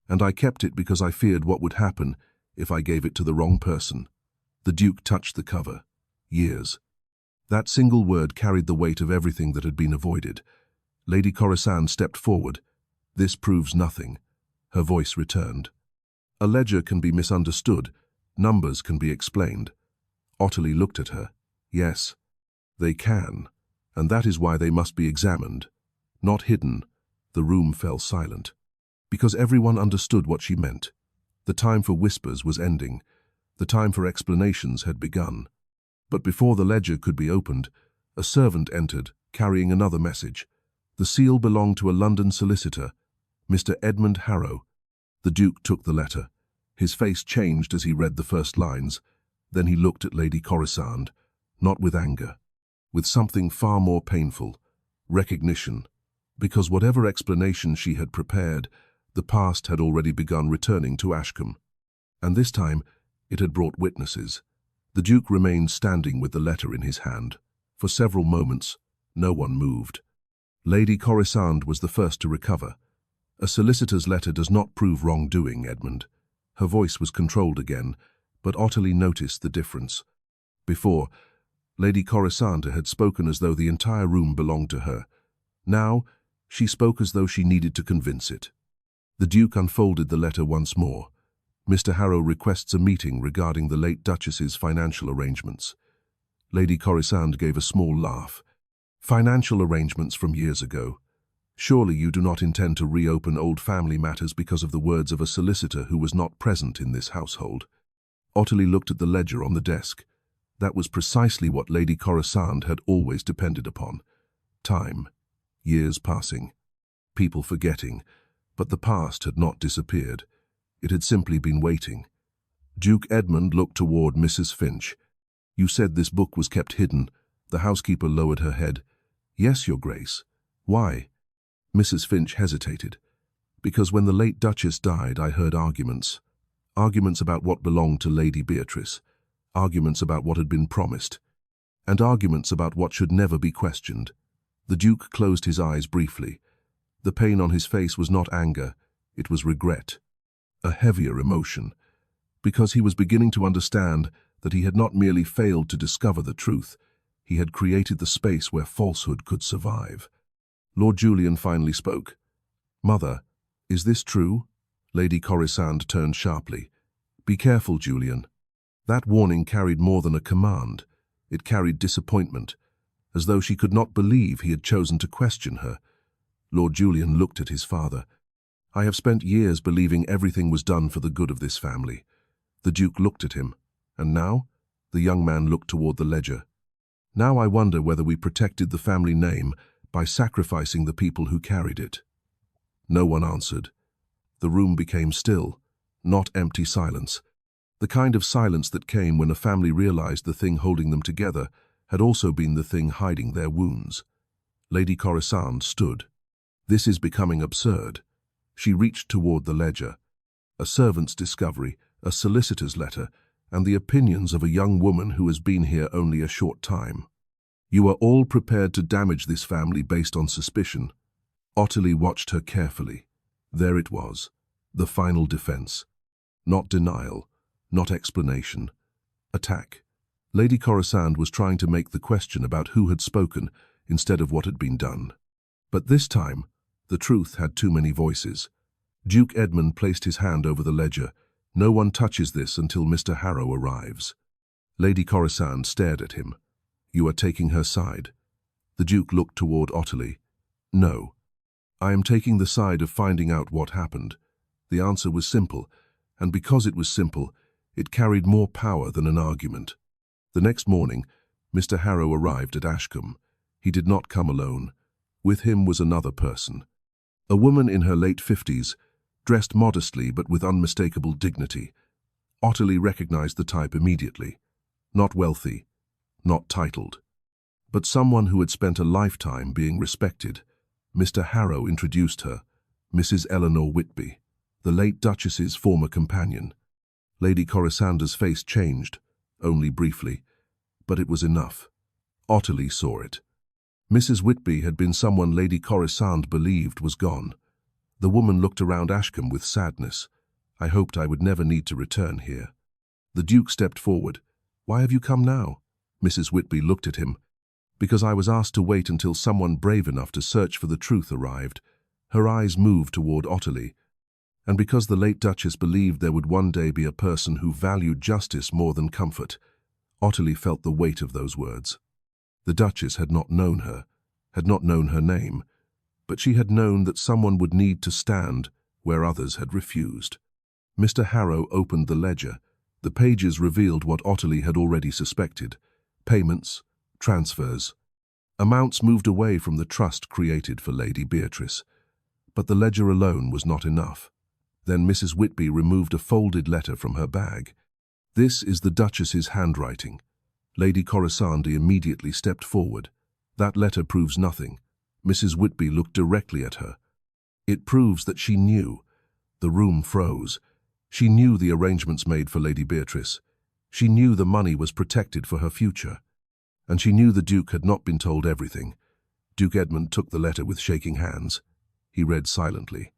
And I kept it because I feared what would happen if I gave it to the wrong person." The Duke touched the cover. Years. That single word carried the weight of everything that had been avoided. Lady Corisande stepped forward. "This proves nothing." Her voice returned. "A ledger can be misunderstood. Numbers can be explained." Ottilie looked at her. "Yes, they can, and that is why they must be examined, not hidden." The room fell silent, because everyone understood what she meant. The time for whispers was ending. The time for explanations had begun. But before the ledger could be opened, a servant entered, carrying another message. The seal belonged to a London solicitor, Mr. Edmund Harrow. The Duke took the letter. His face changed as he read the first lines. Then he looked at Lady Corisande, not with anger, with something far more painful, recognition. Because whatever explanation she had prepared, the past had already begun returning to Ashcombe. And this time, it had brought witnesses. The Duke remained standing with the letter in his hand. For several moments, no one moved. Lady Corisande was the first to recover. "A solicitor's letter does not prove wrongdoing, Edmund." Her voice was controlled again, but Ottilie noticed the difference. Before, Lady Corisande had spoken as though the entire room belonged to her. Now, she spoke as though she needed to convince it. The Duke unfolded the letter once more. "Mr. Harrow requests a meeting regarding the late Duchess's financial arrangements." Lady Corisande gave a small laugh. "Financial arrangements from years ago. Surely you do not intend to reopen old family matters because of the words of a solicitor who was not present in this household." Ottilie looked at the ledger on the desk. That was precisely what Lady Corisande had always depended upon. Time. Years passing. People forgetting. But the past had not disappeared. It had simply been waiting. Duke Edmund looked toward Mrs. Finch. "You said this book was kept hidden." The housekeeper lowered her head. "Yes, Your Grace." "Why?" Mrs. Finch hesitated. "Because when the late Duchess died, I heard arguments. Arguments about what belonged to Lady Beatrice. Arguments about what had been promised. And arguments about what should never be questioned." The Duke closed his eyes briefly. The pain on his face was not anger, it was regret. A heavier emotion. Because he was beginning to understand that he had not merely failed to discover the truth, he had created the space where falsehood could survive. Lord Julian finally spoke. "Mother, is this true?" Lady Corisande turned sharply. "Be careful, Julian." That warning carried more than a command. It carried disappointment, as though she could not believe he had chosen to question her. Lord Julian looked at his father. "I have spent years believing everything was done for the good of this family." The Duke looked at him. "And now?" The young man looked toward the ledger. "Now I wonder whether we protected the family name by sacrificing the people who carried it." No one answered. The room became still, not empty silence. The kind of silence that came when a family realized the thing holding them together had also been the thing hiding their wounds. Lady Corisande stood. "This is becoming absurd." She reached toward the ledger. A servant's discovery, a solicitor's letter, and the opinions of a young woman who has been here only a short time. "You are all prepared to damage this family based on suspicion." Ottilie watched her carefully. There it was, the final defense. Not denial, not explanation. Attack. Lady Corisande was trying to make the question about who had spoken instead of what had been done. But this time, the truth had too many voices. Duke Edmund placed his hand over the ledger. "No one touches this until Mr. Harrow arrives." Lady Corisande stared at him. "You are taking her side." The Duke looked toward Ottilie. "No. I am taking the side of finding out what happened." The answer was simple, and because it was simple, it carried more power than an argument. The next morning, Mr. Harrow arrived at Ashcombe. He did not come alone. With him was another person. A woman in her late 50s, dressed modestly but with unmistakable dignity. Ottilie recognized the type immediately. Not wealthy, not titled, but someone who had spent a lifetime being respected. Mr. Harrow introduced her, Mrs. Eleanor Whitby, the late Duchess's former companion. Lady Corisande's face changed, only briefly, but it was enough. Ottilie saw it. Mrs. Whitby had been someone Lady Corisande believed was gone. The woman looked around Ashcombe with sadness. "I hoped I would never need to return here." The Duke stepped forward. "Why have you come now?" Mrs. Whitby looked at him. "Because I was asked to wait until someone brave enough to search for the truth arrived." Her eyes moved toward Ottilie. "And because the late Duchess believed there would one day be a person who valued justice more than comfort." Ottilie felt the weight of those words. The Duchess had not known her, had not known her name, but she had known that someone would need to stand where others had refused. Mr. Harrow opened the ledger. The pages revealed what Ottilie had already suspected. Payments, transfers. Amounts moved away from the trust created for Lady Beatrice. But the ledger alone was not enough. Then Mrs. Whitby removed a folded letter from her bag. "This is the Duchess's handwriting." Lady Corisande immediately stepped forward. "That letter proves nothing." Mrs. Whitby looked directly at her. "It proves that she knew." The room froze. She knew the arrangements made for Lady Beatrice. She knew the money was protected for her future. And she knew the Duke had not been told everything. Duke Edmund took the letter with shaking hands. He read silently.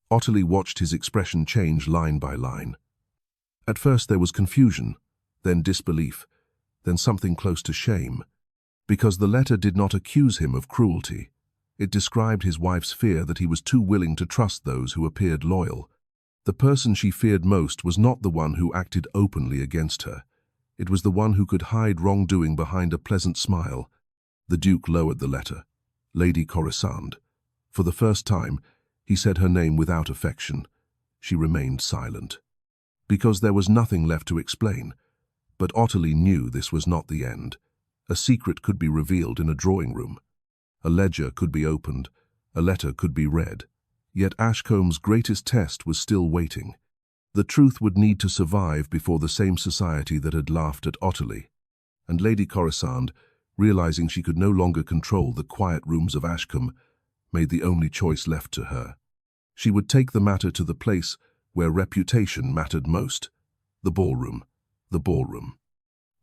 Ottilie watched his expression change line by line. At first there was confusion, then disbelief, then something close to shame. Because the letter did not accuse him of cruelty. It described his wife's fear that he was too willing to trust those who appeared loyal. The person she feared most was not the one who acted openly against her. It was the one who could hide wrongdoing behind a pleasant smile. The Duke lowered the letter. Lady Corisande. For the first time, he said her name without affection. She remained silent. Because there was nothing left to explain. But Ottilie knew this was not the end. A secret could be revealed in a drawing room. A ledger could be opened. A letter could be read. Yet Ashcombe's greatest test was still waiting. The truth would need to survive before the same society that had laughed at Ottilie. And Lady Corisande, realizing she could no longer control the quiet rooms of Ashcombe, made the only choice left to her. She would take the matter to the place where reputation mattered most. The ballroom. The ballroom.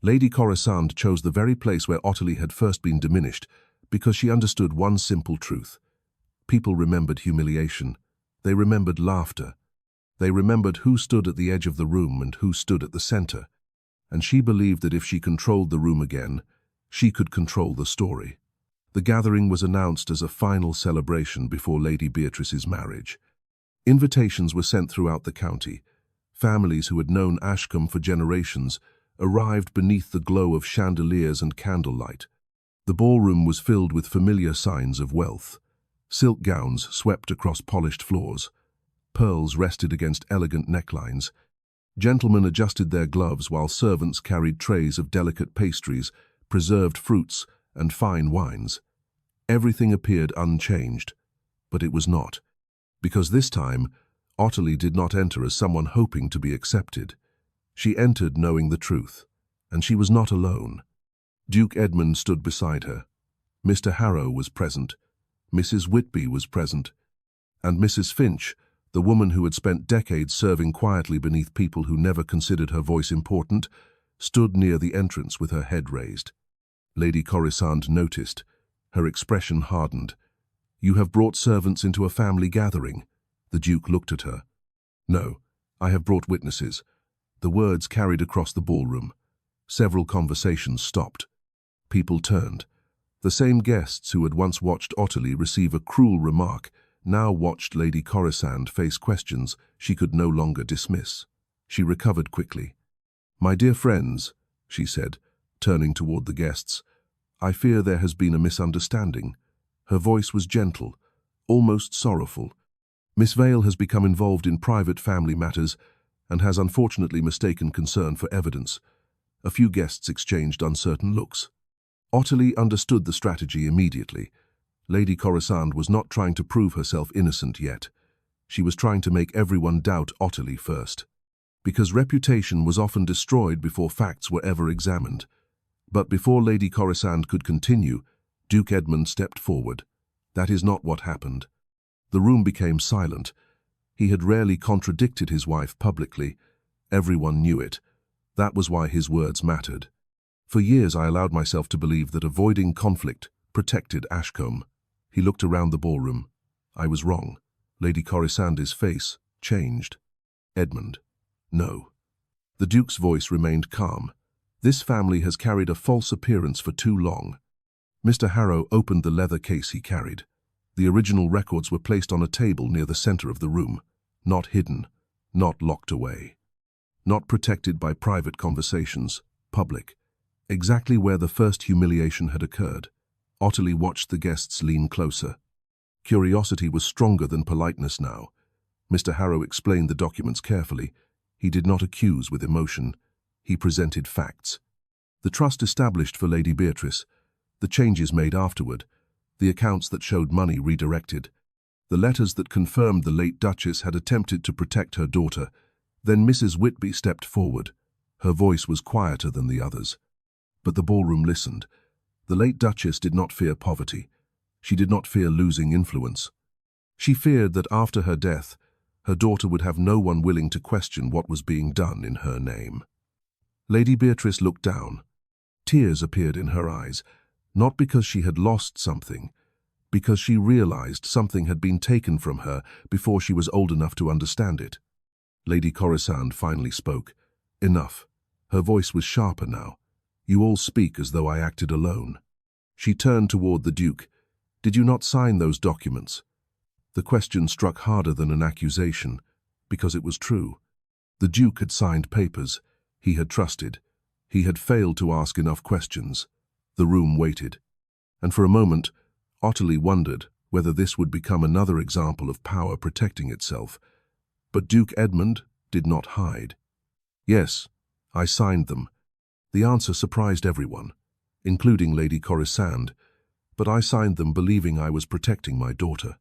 Lady Corisande chose the very place where Ottilie had first been diminished because she understood one simple truth. People remembered humiliation. They remembered laughter. They remembered who stood at the edge of the room and who stood at the center. And she believed that if she controlled the room again, she could control the story. The gathering was announced as a final celebration before Lady Beatrice's marriage. Invitations were sent throughout the county. Families who had known Ashcombe for generations arrived beneath the glow of chandeliers and candlelight. The ballroom was filled with familiar signs of wealth. Silk gowns swept across polished floors. Pearls rested against elegant necklines. Gentlemen adjusted their gloves while servants carried trays of delicate pastries, preserved fruits, and fine wines. Everything appeared unchanged, but it was not, because this time Ottilie did not enter as someone hoping to be accepted. She entered knowing the truth, and she was not alone. Duke Edmund stood beside her. Mr. Harrow was present. Mrs. Whitby was present. And Mrs. Finch, the woman who had spent decades serving quietly beneath people who never considered her voice important, stood near the entrance with her head raised. Lady Corisande noticed. Her expression hardened. "You have brought servants into a family gathering." The Duke looked at her. "No, I have brought witnesses." The words carried across the ballroom. Several conversations stopped. People turned. The same guests who had once watched Ottilie receive a cruel remark now watched Lady Corisande face questions she could no longer dismiss. She recovered quickly. "My dear friends," she said, turning toward the guests, "I fear there has been a misunderstanding." Her voice was gentle, almost sorrowful. "Miss Vale has become involved in private family matters and has unfortunately mistaken concern for evidence." A few guests exchanged uncertain looks. Ottilie understood the strategy immediately. Lady Corisande was not trying to prove herself innocent yet. She was trying to make everyone doubt Ottilie first, because reputation was often destroyed before facts were ever examined. But before Lady Corisande could continue, Duke Edmund stepped forward. That is not what happened. The room became silent. He had rarely contradicted his wife publicly. Everyone knew it. That was why his words mattered. "For years I allowed myself to believe that avoiding conflict protected Ashcombe." He looked around the ballroom. "I was wrong." Lady Corisande's face changed. "Edmund, no." The Duke's voice remained calm. "This family has carried a false appearance for too long." Mr. Harrow opened the leather case he carried. The original records were placed on a table near the center of the room, not hidden, not locked away, not protected by private conversations, public, exactly where the first humiliation had occurred. Ottilie watched the guests lean closer. Curiosity was stronger than politeness now. Mr. Harrow explained the documents carefully. He did not accuse with emotion. He presented facts. The trust established for Lady Beatrice, the changes made afterward, the accounts that showed money redirected, the letters that confirmed the late Duchess had attempted to protect her daughter. Then Mrs. Whitby stepped forward. Her voice was quieter than the others. But the ballroom listened. The late Duchess did not fear poverty. She did not fear losing influence. She feared that after her death, her daughter would have no one willing to question what was being done in her name. Lady Beatrice looked down. Tears appeared in her eyes, not because she had lost something, because she realized something had been taken from her before she was old enough to understand it. Lady Corisande finally spoke. "Enough." Her voice was sharper now. "You all speak as though I acted alone." She turned toward the Duke. "Did you not sign those documents?" The question struck harder than an accusation, because it was true. The Duke had signed papers. He had trusted. He had failed to ask enough questions. The room waited. And for a moment, Ottilie wondered whether this would become another example of power protecting itself. But Duke Edmund did not hide. "Yes, I signed them." The answer surprised everyone, including Lady Corisande, but I signed them believing I was protecting my daughter.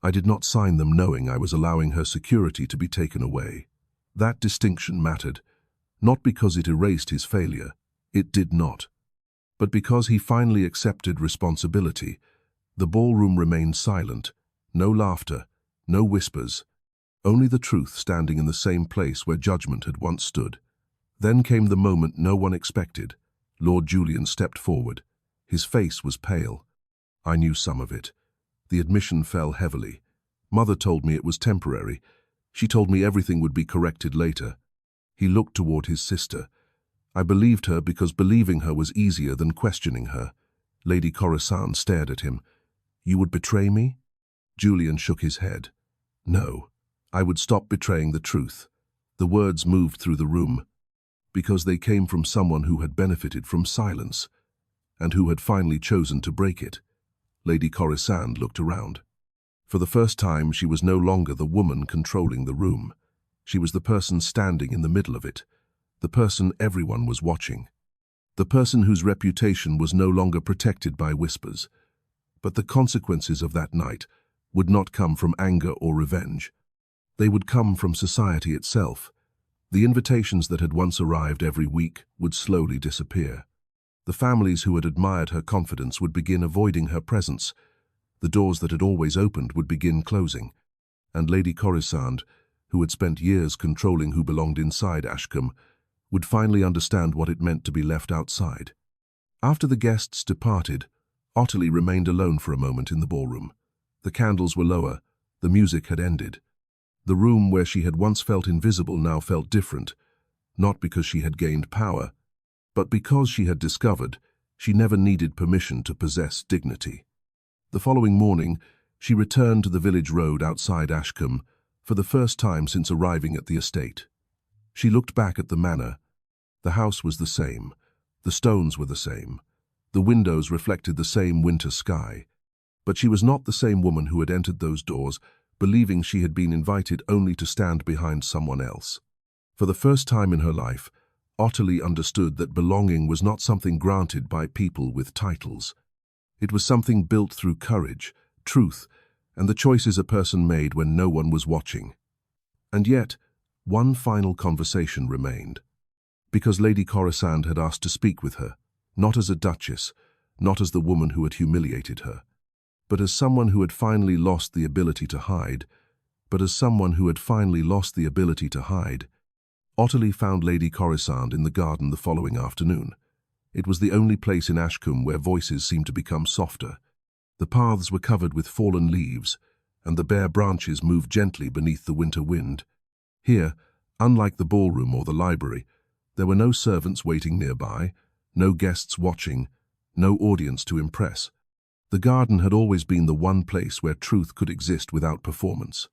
I did not sign them knowing I was allowing her security to be taken away. That distinction mattered, not because it erased his failure. It did not. But because he finally accepted responsibility. The ballroom remained silent. No laughter, no whispers. Only the truth standing in the same place where judgment had once stood. Then came the moment no one expected. Lord Julian stepped forward. His face was pale. I knew some of it. The admission fell heavily. Mother told me it was temporary. She told me everything would be corrected later. He looked toward his sister. I believed her because believing her was easier than questioning her. Lady Corisande stared at him. "You would betray me?" Julian shook his head. "No, I would stop betraying the truth." The words moved through the room. because they came from someone who had benefited from silence, and who had finally chosen to break it. Lady Corisande looked around. For the first time, she was no longer the woman controlling the room. She was the person standing in the middle of it, the person everyone was watching, the person whose reputation was no longer protected by whispers. But the consequences of that night would not come from anger or revenge. They would come from society itself. The invitations that had once arrived every week would slowly disappear. The families who had admired her confidence would begin avoiding her presence. The doors that had always opened would begin closing. And Lady Corisande, who had spent years controlling who belonged inside Ashcombe, would finally understand what it meant to be left outside. After the guests departed, Ottilie remained alone for a moment in the ballroom. The candles were lower, the music had ended. The room where she had once felt invisible now felt different, not because she had gained power, but because she had discovered she never needed permission to possess dignity. The following morning, she returned to the village road outside Ashcombe for the first time since arriving at the estate. She looked back at the manor. The house was the same, the stones were the same, the windows reflected the same winter sky, but she was not the same woman who had entered those doors, believing she had been invited only to stand behind someone else. For the first time in her life, Ottilie understood that belonging was not something granted by people with titles. It was something built through courage, truth, and the choices a person made when no one was watching. And yet, one final conversation remained. Because Lady Corisande had asked to speak with her, not as a duchess, not as the woman who had humiliated her, but as someone who had finally lost the ability to hide, Ottilie found Lady Corisande in the garden the following afternoon. It was the only place in Ashcombe where voices seemed to become softer. The paths were covered with fallen leaves, and the bare branches moved gently beneath the winter wind. Here, unlike the ballroom or the library, there were no servants waiting nearby, no guests watching, no audience to impress. The garden had always been the one place where truth could exist without performance.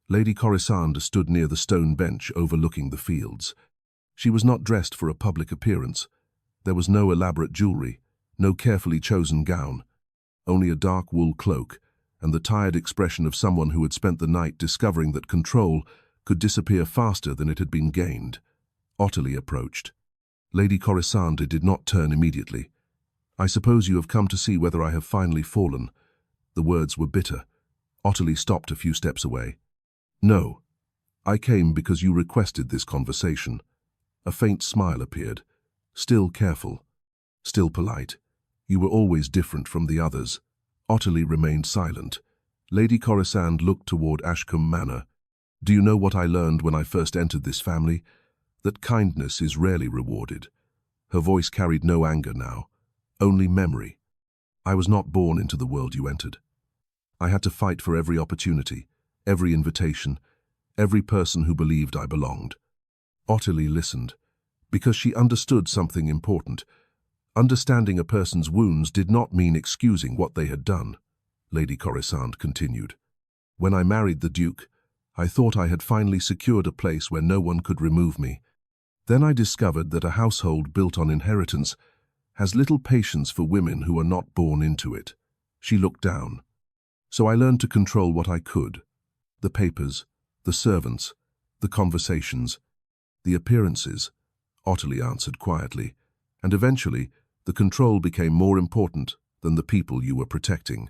Lady Corisande stood near the stone bench overlooking the fields. She was not dressed for a public appearance. There was no elaborate jewelry, no carefully chosen gown, only a dark wool cloak and the tired expression of someone who had spent the night discovering that control could disappear faster than it had been gained. Ottilie approached. Lady Corisande did not turn immediately. "I suppose you have come to see whether I have finally fallen." The words were bitter. Ottilie stopped a few steps away. "No, I came because you requested this conversation." A faint smile appeared. "Still careful, still polite. You were always different from the others." Ottilie remained silent. Lady Corisande looked toward Ashcombe Manor. "Do you know what I learned when I first entered this family? That kindness is rarely rewarded." Her voice carried no anger now, only memory. "I was not born into the world you entered. I had to fight for every opportunity, every invitation, every person who believed I belonged." Ottilie listened, because she understood something important. Understanding a person's wounds did not mean excusing what they had done. Lady Corisande continued. "When I married the Duke, I thought I had finally secured a place where no one could remove me. Then I discovered that a household built on inheritance has little patience for women who are not born into it." She looked down. "So I learned to control what I could. The papers, the servants, the conversations, the appearances," Ottilie answered quietly, "and eventually the control became more important than the people you were protecting."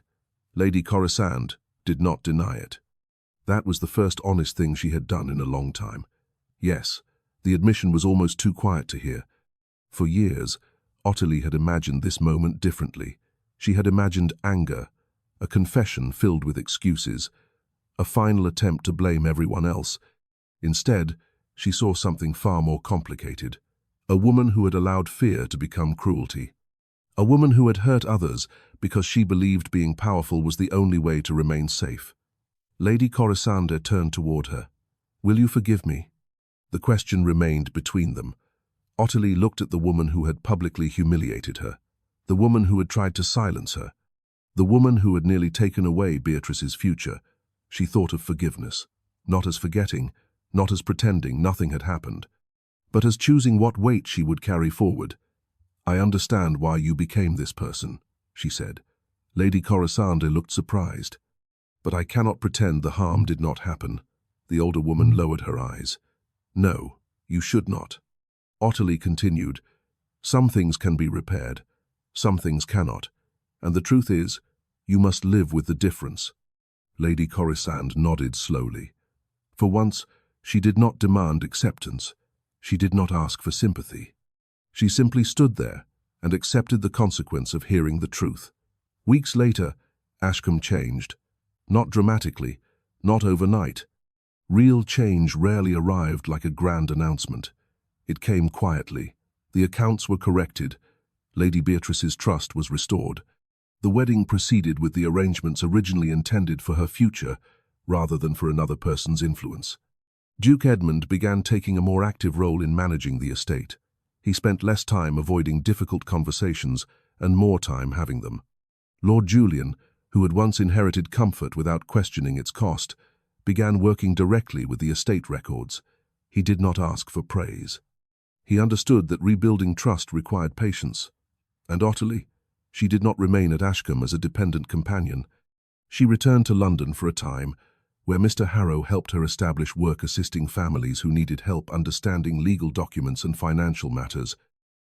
Lady Corisande did not deny it. That was the first honest thing she had done in a long time. Yes, the admission was almost too quiet to hear. For years, Ottilie had imagined this moment differently. She had imagined anger, a confession filled with excuses, a final attempt to blame everyone else. Instead, she saw something far more complicated. A woman who had allowed fear to become cruelty. A woman who had hurt others because she believed being powerful was the only way to remain safe. Lady Corisande turned toward her. "Will you forgive me?" The question remained between them. Ottilie looked at the woman who had publicly humiliated her, the woman who had tried to silence her, the woman who had nearly taken away Beatrice's future. She thought of forgiveness, not as forgetting, not as pretending nothing had happened. but as choosing what weight she would carry forward. "I understand why you became this person," she said. Lady Corisande looked surprised. "But I cannot pretend the harm did not happen." The older woman lowered her eyes. "No, you should not." Ottilie continued, "Some things can be repaired, some things cannot, and the truth is, you must live with the difference." Lady Corisande nodded slowly. For once, she did not demand acceptance. She did not ask for sympathy. She simply stood there and accepted the consequence of hearing the truth. Weeks later, Ashcombe changed. Not dramatically, not overnight. Real change rarely arrived like a grand announcement. It came quietly. The accounts were corrected. Lady Beatrice's trust was restored. The wedding proceeded with the arrangements originally intended for her future, rather than for another person's influence. Duke Edmund began taking a more active role in managing the estate. He spent less time avoiding difficult conversations and more time having them. Lord Julian, who had once inherited comfort without questioning its cost, began working directly with the estate records. He did not ask for praise. He understood that rebuilding trust required patience. And Ottilie? She did not remain at Ashcombe as a dependent companion. She returned to London for a time, where Mr. Harrow helped her establish work assisting families who needed help understanding legal documents and financial matters.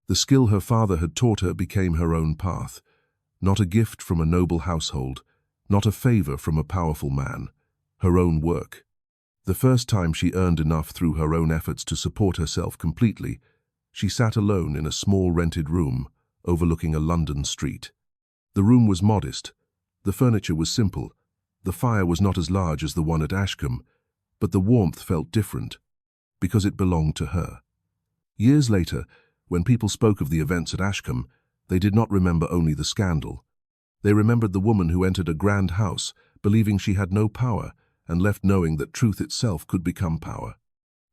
The skill her father had taught her became her own path. Not a gift from a noble household, not a favor from a powerful man. Her own work. The first time she earned enough through her own efforts to support herself completely, she sat alone in a small rented room, overlooking a London street. The room was modest. The furniture was simple. The fire was not as large as the one at Ashcombe, but the warmth felt different, because it belonged to her. Years later, when people spoke of the events at Ashcombe, they did not remember only the scandal. They remembered the woman who entered a grand house, believing she had no power, and left knowing that truth itself could become power.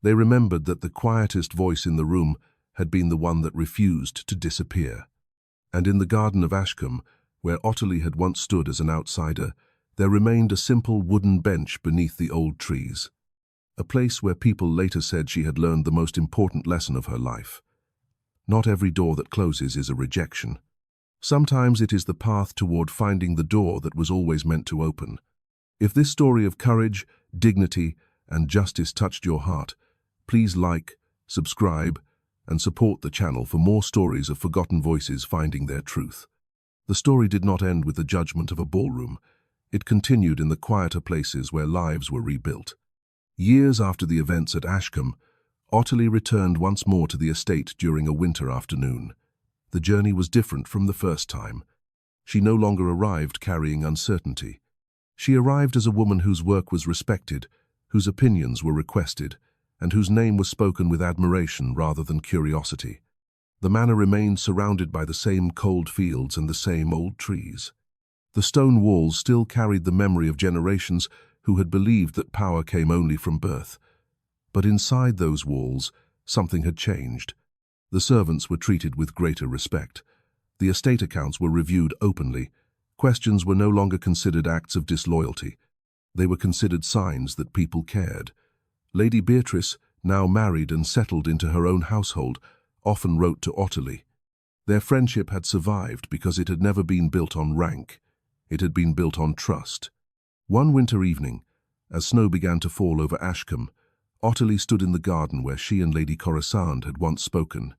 They remembered that the quietest voice in the room had been the one that refused to disappear. And in the garden of Ashcombe, where Ottilie had once stood as an outsider, there remained a simple wooden bench beneath the old trees. A place where people later said she had learned the most important lesson of her life. Not every door that closes is a rejection. Sometimes it is the path toward finding the door that was always meant to open. If this story of courage, dignity, and justice touched your heart, please like, subscribe, and support the channel for more stories of forgotten voices finding their truth. The story did not end with the judgment of a ballroom. It continued in the quieter places where lives were rebuilt. Years after the events at Ashcombe, Ottilie returned once more to the estate during a winter afternoon. The journey was different from the first time. She no longer arrived carrying uncertainty. She arrived as a woman whose work was respected, whose opinions were requested, and whose name was spoken with admiration rather than curiosity. The manor remained surrounded by the same cold fields and the same old trees. The stone walls still carried the memory of generations who had believed that power came only from birth. But inside those walls, something had changed. The servants were treated with greater respect. The estate accounts were reviewed openly. Questions were no longer considered acts of disloyalty. They were considered signs that people cared. Lady Beatrice, now married and settled into her own household, often wrote to Ottilie. Their friendship had survived because it had never been built on rank. It had been built on trust. One winter evening, as snow began to fall over Ashcombe, Ottilie stood in the garden where she and Lady Corisande had once spoken.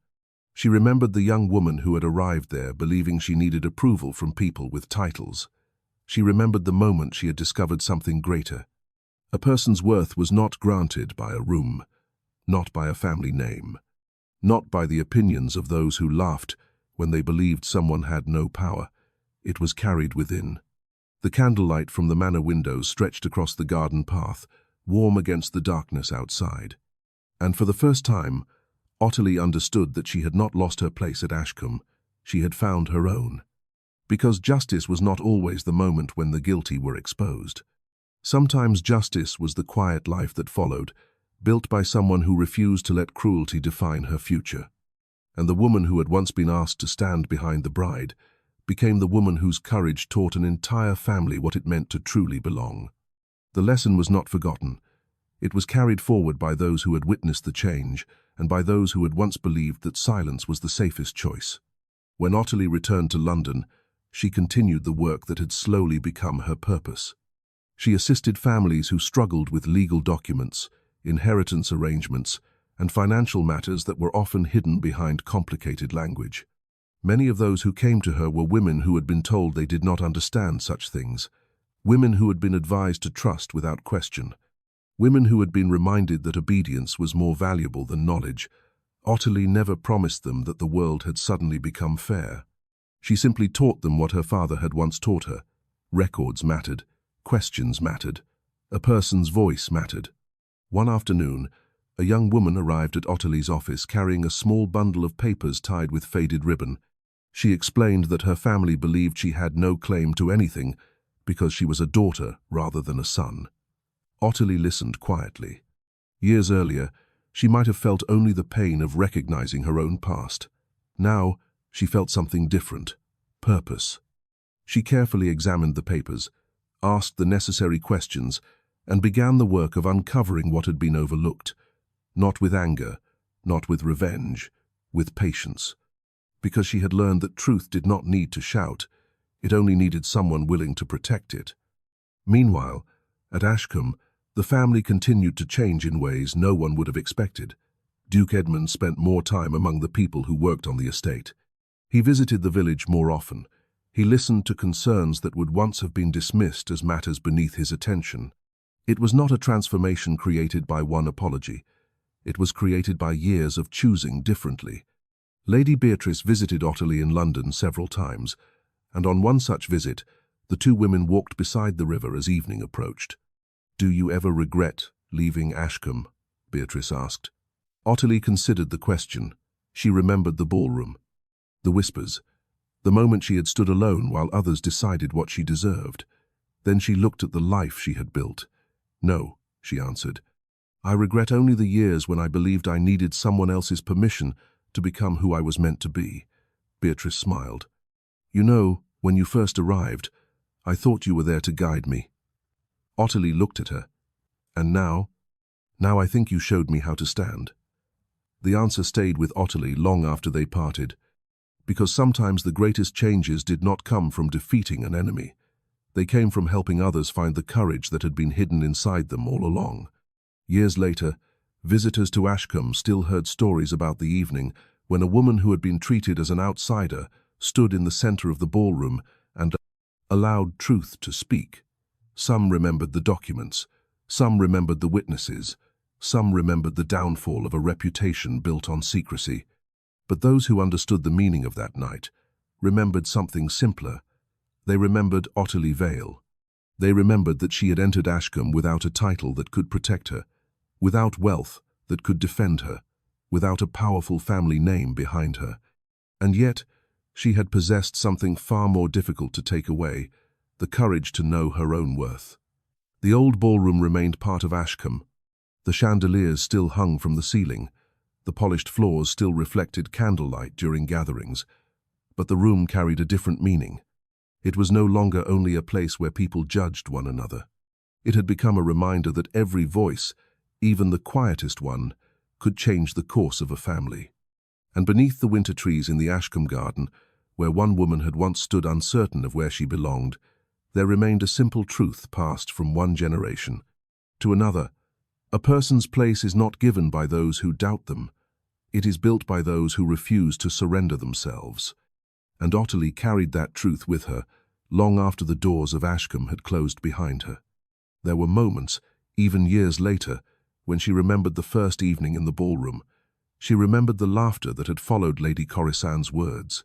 She remembered the young woman who had arrived there believing she needed approval from people with titles. She remembered the moment she had discovered something greater. A person's worth was not granted by a room, not by a family name, not by the opinions of those who laughed when they believed someone had no power. It was carried within. The candlelight from the manor windows stretched across the garden path, warm against the darkness outside. And for the first time, Ottilie understood that she had not lost her place at Ashcombe. She had found her own. Because justice was not always the moment when the guilty were exposed. Sometimes justice was the quiet life that followed, built by someone who refused to let cruelty define her future. And the woman who had once been asked to stand behind the bride became the woman whose courage taught an entire family what it meant to truly belong. The lesson was not forgotten. It was carried forward by those who had witnessed the change and by those who had once believed that silence was the safest choice. When Ottilie returned to London, she continued the work that had slowly become her purpose. She assisted families who struggled with legal documents, inheritance arrangements, and financial matters that were often hidden behind complicated language. Many of those who came to her were women who had been told they did not understand such things, women who had been advised to trust without question, women who had been reminded that obedience was more valuable than knowledge. Ottilie never promised them that the world had suddenly become fair. She simply taught them what her father had once taught her. Records mattered, questions mattered, a person's voice mattered. One afternoon, a young woman arrived at Ottilie's office carrying a small bundle of papers tied with faded ribbon. She explained that her family believed she had no claim to anything because she was a daughter rather than a son. Ottilie listened quietly. Years earlier, she might have felt only the pain of recognizing her own past. Now, she felt something different: purpose. She carefully examined the papers, asked the necessary questions, and began the work of uncovering what had been overlooked. Not with anger, not with revenge, with patience. Because she had learned that truth did not need to shout, it only needed someone willing to protect it. Meanwhile, at Ashcombe, the family continued to change in ways no one would have expected. Duke Edmund spent more time among the people who worked on the estate. He visited the village more often. He listened to concerns that would once have been dismissed as matters beneath his attention. It was not a transformation created by one apology. It was created by years of choosing differently. Lady Beatrice visited Ottilie in London several times, and on one such visit, the two women walked beside the river as evening approached. "Do you ever regret leaving Ashcombe?" Beatrice asked. Ottilie considered the question. She remembered the ballroom, the whispers, the moment she had stood alone while others decided what she deserved. Then she looked at the life she had built. "No," she answered. "I regret only the years when I believed I needed someone else's permission to become who I was meant to be." Beatrice smiled. "You know, when you first arrived, I thought you were there to guide me." Ottilie looked at her. "And now? Now I think you showed me how to stand." The answer stayed with Ottilie long after they parted, because sometimes the greatest changes did not come from defeating an enemy. They came from helping others find the courage that had been hidden inside them all along. Years later, visitors to Ashcombe still heard stories about the evening when a woman who had been treated as an outsider stood in the center of the ballroom and allowed truth to speak. Some remembered the documents, some remembered the witnesses, some remembered the downfall of a reputation built on secrecy. But those who understood the meaning of that night remembered something simpler. They remembered Ottilie Vale. They remembered that she had entered Ashcombe without a title that could protect her, without wealth that could defend her, without a powerful family name behind her. And yet, she had possessed something far more difficult to take away: the courage to know her own worth. The old ballroom remained part of Ashcombe. The chandeliers still hung from the ceiling. The polished floors still reflected candlelight during gatherings. But the room carried a different meaning. It was no longer only a place where people judged one another. It had become a reminder that every voice, even the quietest one, could change the course of a family. And beneath the winter trees in the Ashcombe garden, where one woman had once stood uncertain of where she belonged, there remained a simple truth passed from one generation to another. A person's place is not given by those who doubt them. It is built by those who refuse to surrender themselves. And Ottilie carried that truth with her, long after the doors of Ashcombe had closed behind her. There were moments, even years later, when she remembered the first evening in the ballroom. She remembered the laughter that had followed Lady Corisande's words.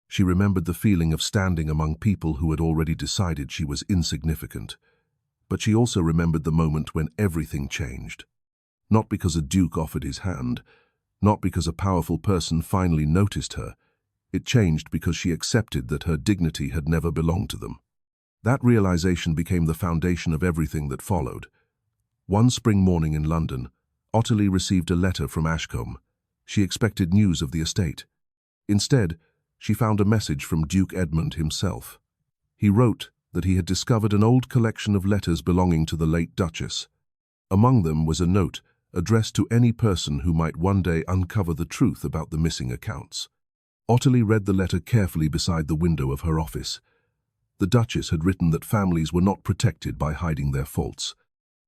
She remembered the feeling of standing among people who had already decided she was insignificant. But she also remembered the moment when everything changed. Not because a duke offered his hand, not because a powerful person finally noticed her. It changed because she accepted that her dignity had never belonged to them. That realization became the foundation of everything that followed. One spring morning in London, Ottilie received a letter from Ashcombe. She expected news of the estate. Instead, she found a message from Duke Edmund himself. He wrote that he had discovered an old collection of letters belonging to the late Duchess. Among them was a note addressed to any person who might one day uncover the truth about the missing accounts. Ottilie read the letter carefully beside the window of her office. The Duchess had written that families were not protected by hiding their faults.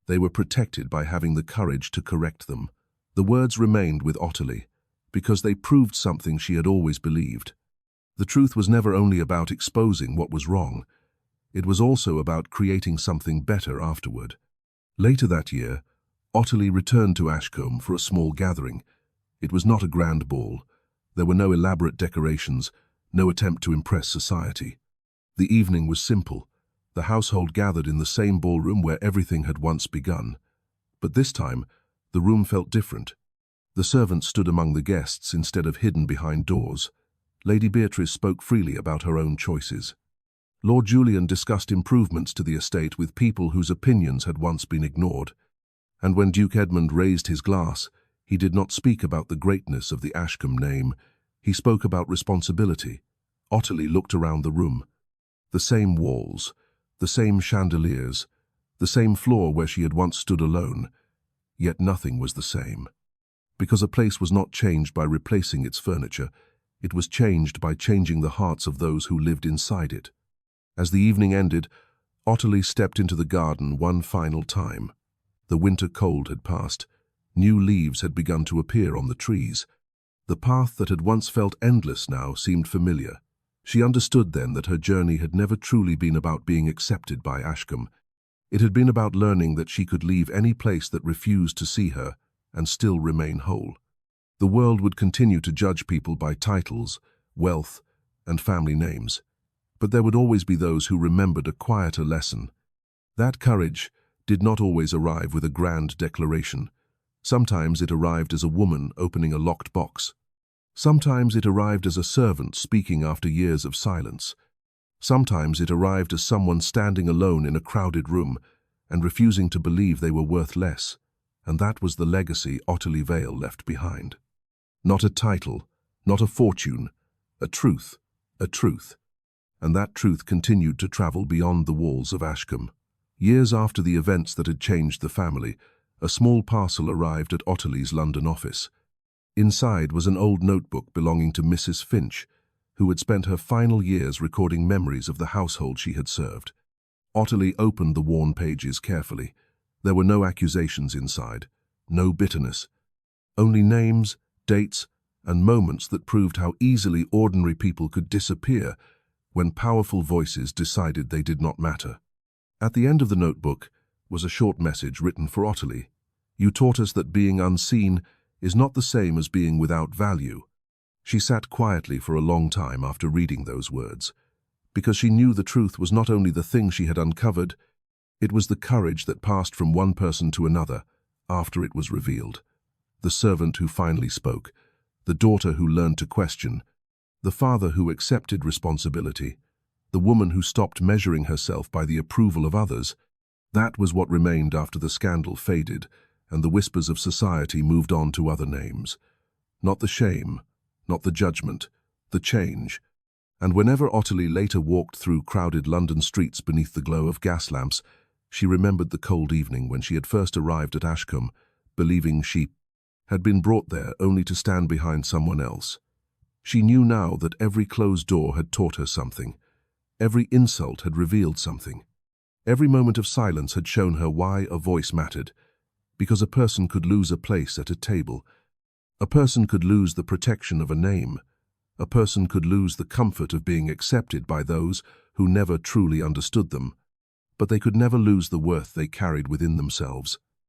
They were protected by having the courage to correct them. The words remained with Ottilie, because they proved something she had always believed. The truth was never only about exposing what was wrong. It was also about creating something better afterward. Later that year, Ottilie returned to Ashcombe for a small gathering. It was not a grand ball. There were no elaborate decorations, no attempt to impress society. The evening was simple. The household gathered in the same ballroom where everything had once begun. But this time, the room felt different. The servants stood among the guests instead of hidden behind doors. Lady Beatrice spoke freely about her own choices. Lord Julian discussed improvements to the estate with people whose opinions had once been ignored. And when Duke Edmund raised his glass, he did not speak about the greatness of the Ashcombe name. He spoke about responsibility. Ottilie looked around the room. The same walls, the same chandeliers, the same floor where she had once stood alone. Yet nothing was the same. Because a place was not changed by replacing its furniture, it was changed by changing the hearts of those who lived inside it. As the evening ended, Ottilie stepped into the garden one final time. The winter cold had passed. New leaves had begun to appear on the trees. The path that had once felt endless now seemed familiar. She understood then that her journey had never truly been about being accepted by Ashcombe. It had been about learning that she could leave any place that refused to see her and still remain whole. The world would continue to judge people by titles, wealth, and family names. But there would always be those who remembered a quieter lesson. That courage did not always arrive with a grand declaration. Sometimes it arrived as a woman opening a locked box. Sometimes it arrived as a servant speaking after years of silence. Sometimes it arrived as someone standing alone in a crowded room and refusing to believe they were worth less. And that was the legacy Ottilie Vale left behind. Not a title, not a fortune, a truth, a truth. And that truth continued to travel beyond the walls of Ashcombe. Years after the events that had changed the family, a small parcel arrived at Ottilie's London office. Inside was an old notebook belonging to Mrs. Finch, who had spent her final years recording memories of the household she had served. Ottilie opened the worn pages carefully. There were no accusations inside, no bitterness, only names, dates, and moments that proved how easily ordinary people could disappear when powerful voices decided they did not matter. At the end of the notebook was a short message written for Ottilie. You taught us that being unseen is not the same as being without value. She sat quietly for a long time after reading those words, because she knew the truth was not only the thing she had uncovered, it was the courage that passed from one person to another after it was revealed. The servant who finally spoke, the daughter who learned to question, the father who accepted responsibility, the woman who stopped measuring herself by the approval of others. That was what remained after the scandal faded and the whispers of society moved on to other names. Not the shame, not the judgment, the change. And whenever Ottilie later walked through crowded London streets beneath the glow of gas lamps, she remembered the cold evening when she had first arrived at Ashcombe, believing she had been brought there only to stand behind someone else. She knew now that every closed door had taught her something. Every insult had revealed something. Every moment of silence had shown her why a voice mattered. Because a person could lose a place at a table. A person could lose the protection of a name. A person could lose the comfort of being accepted by those who never truly understood them. But they could never lose the worth they carried within themselves.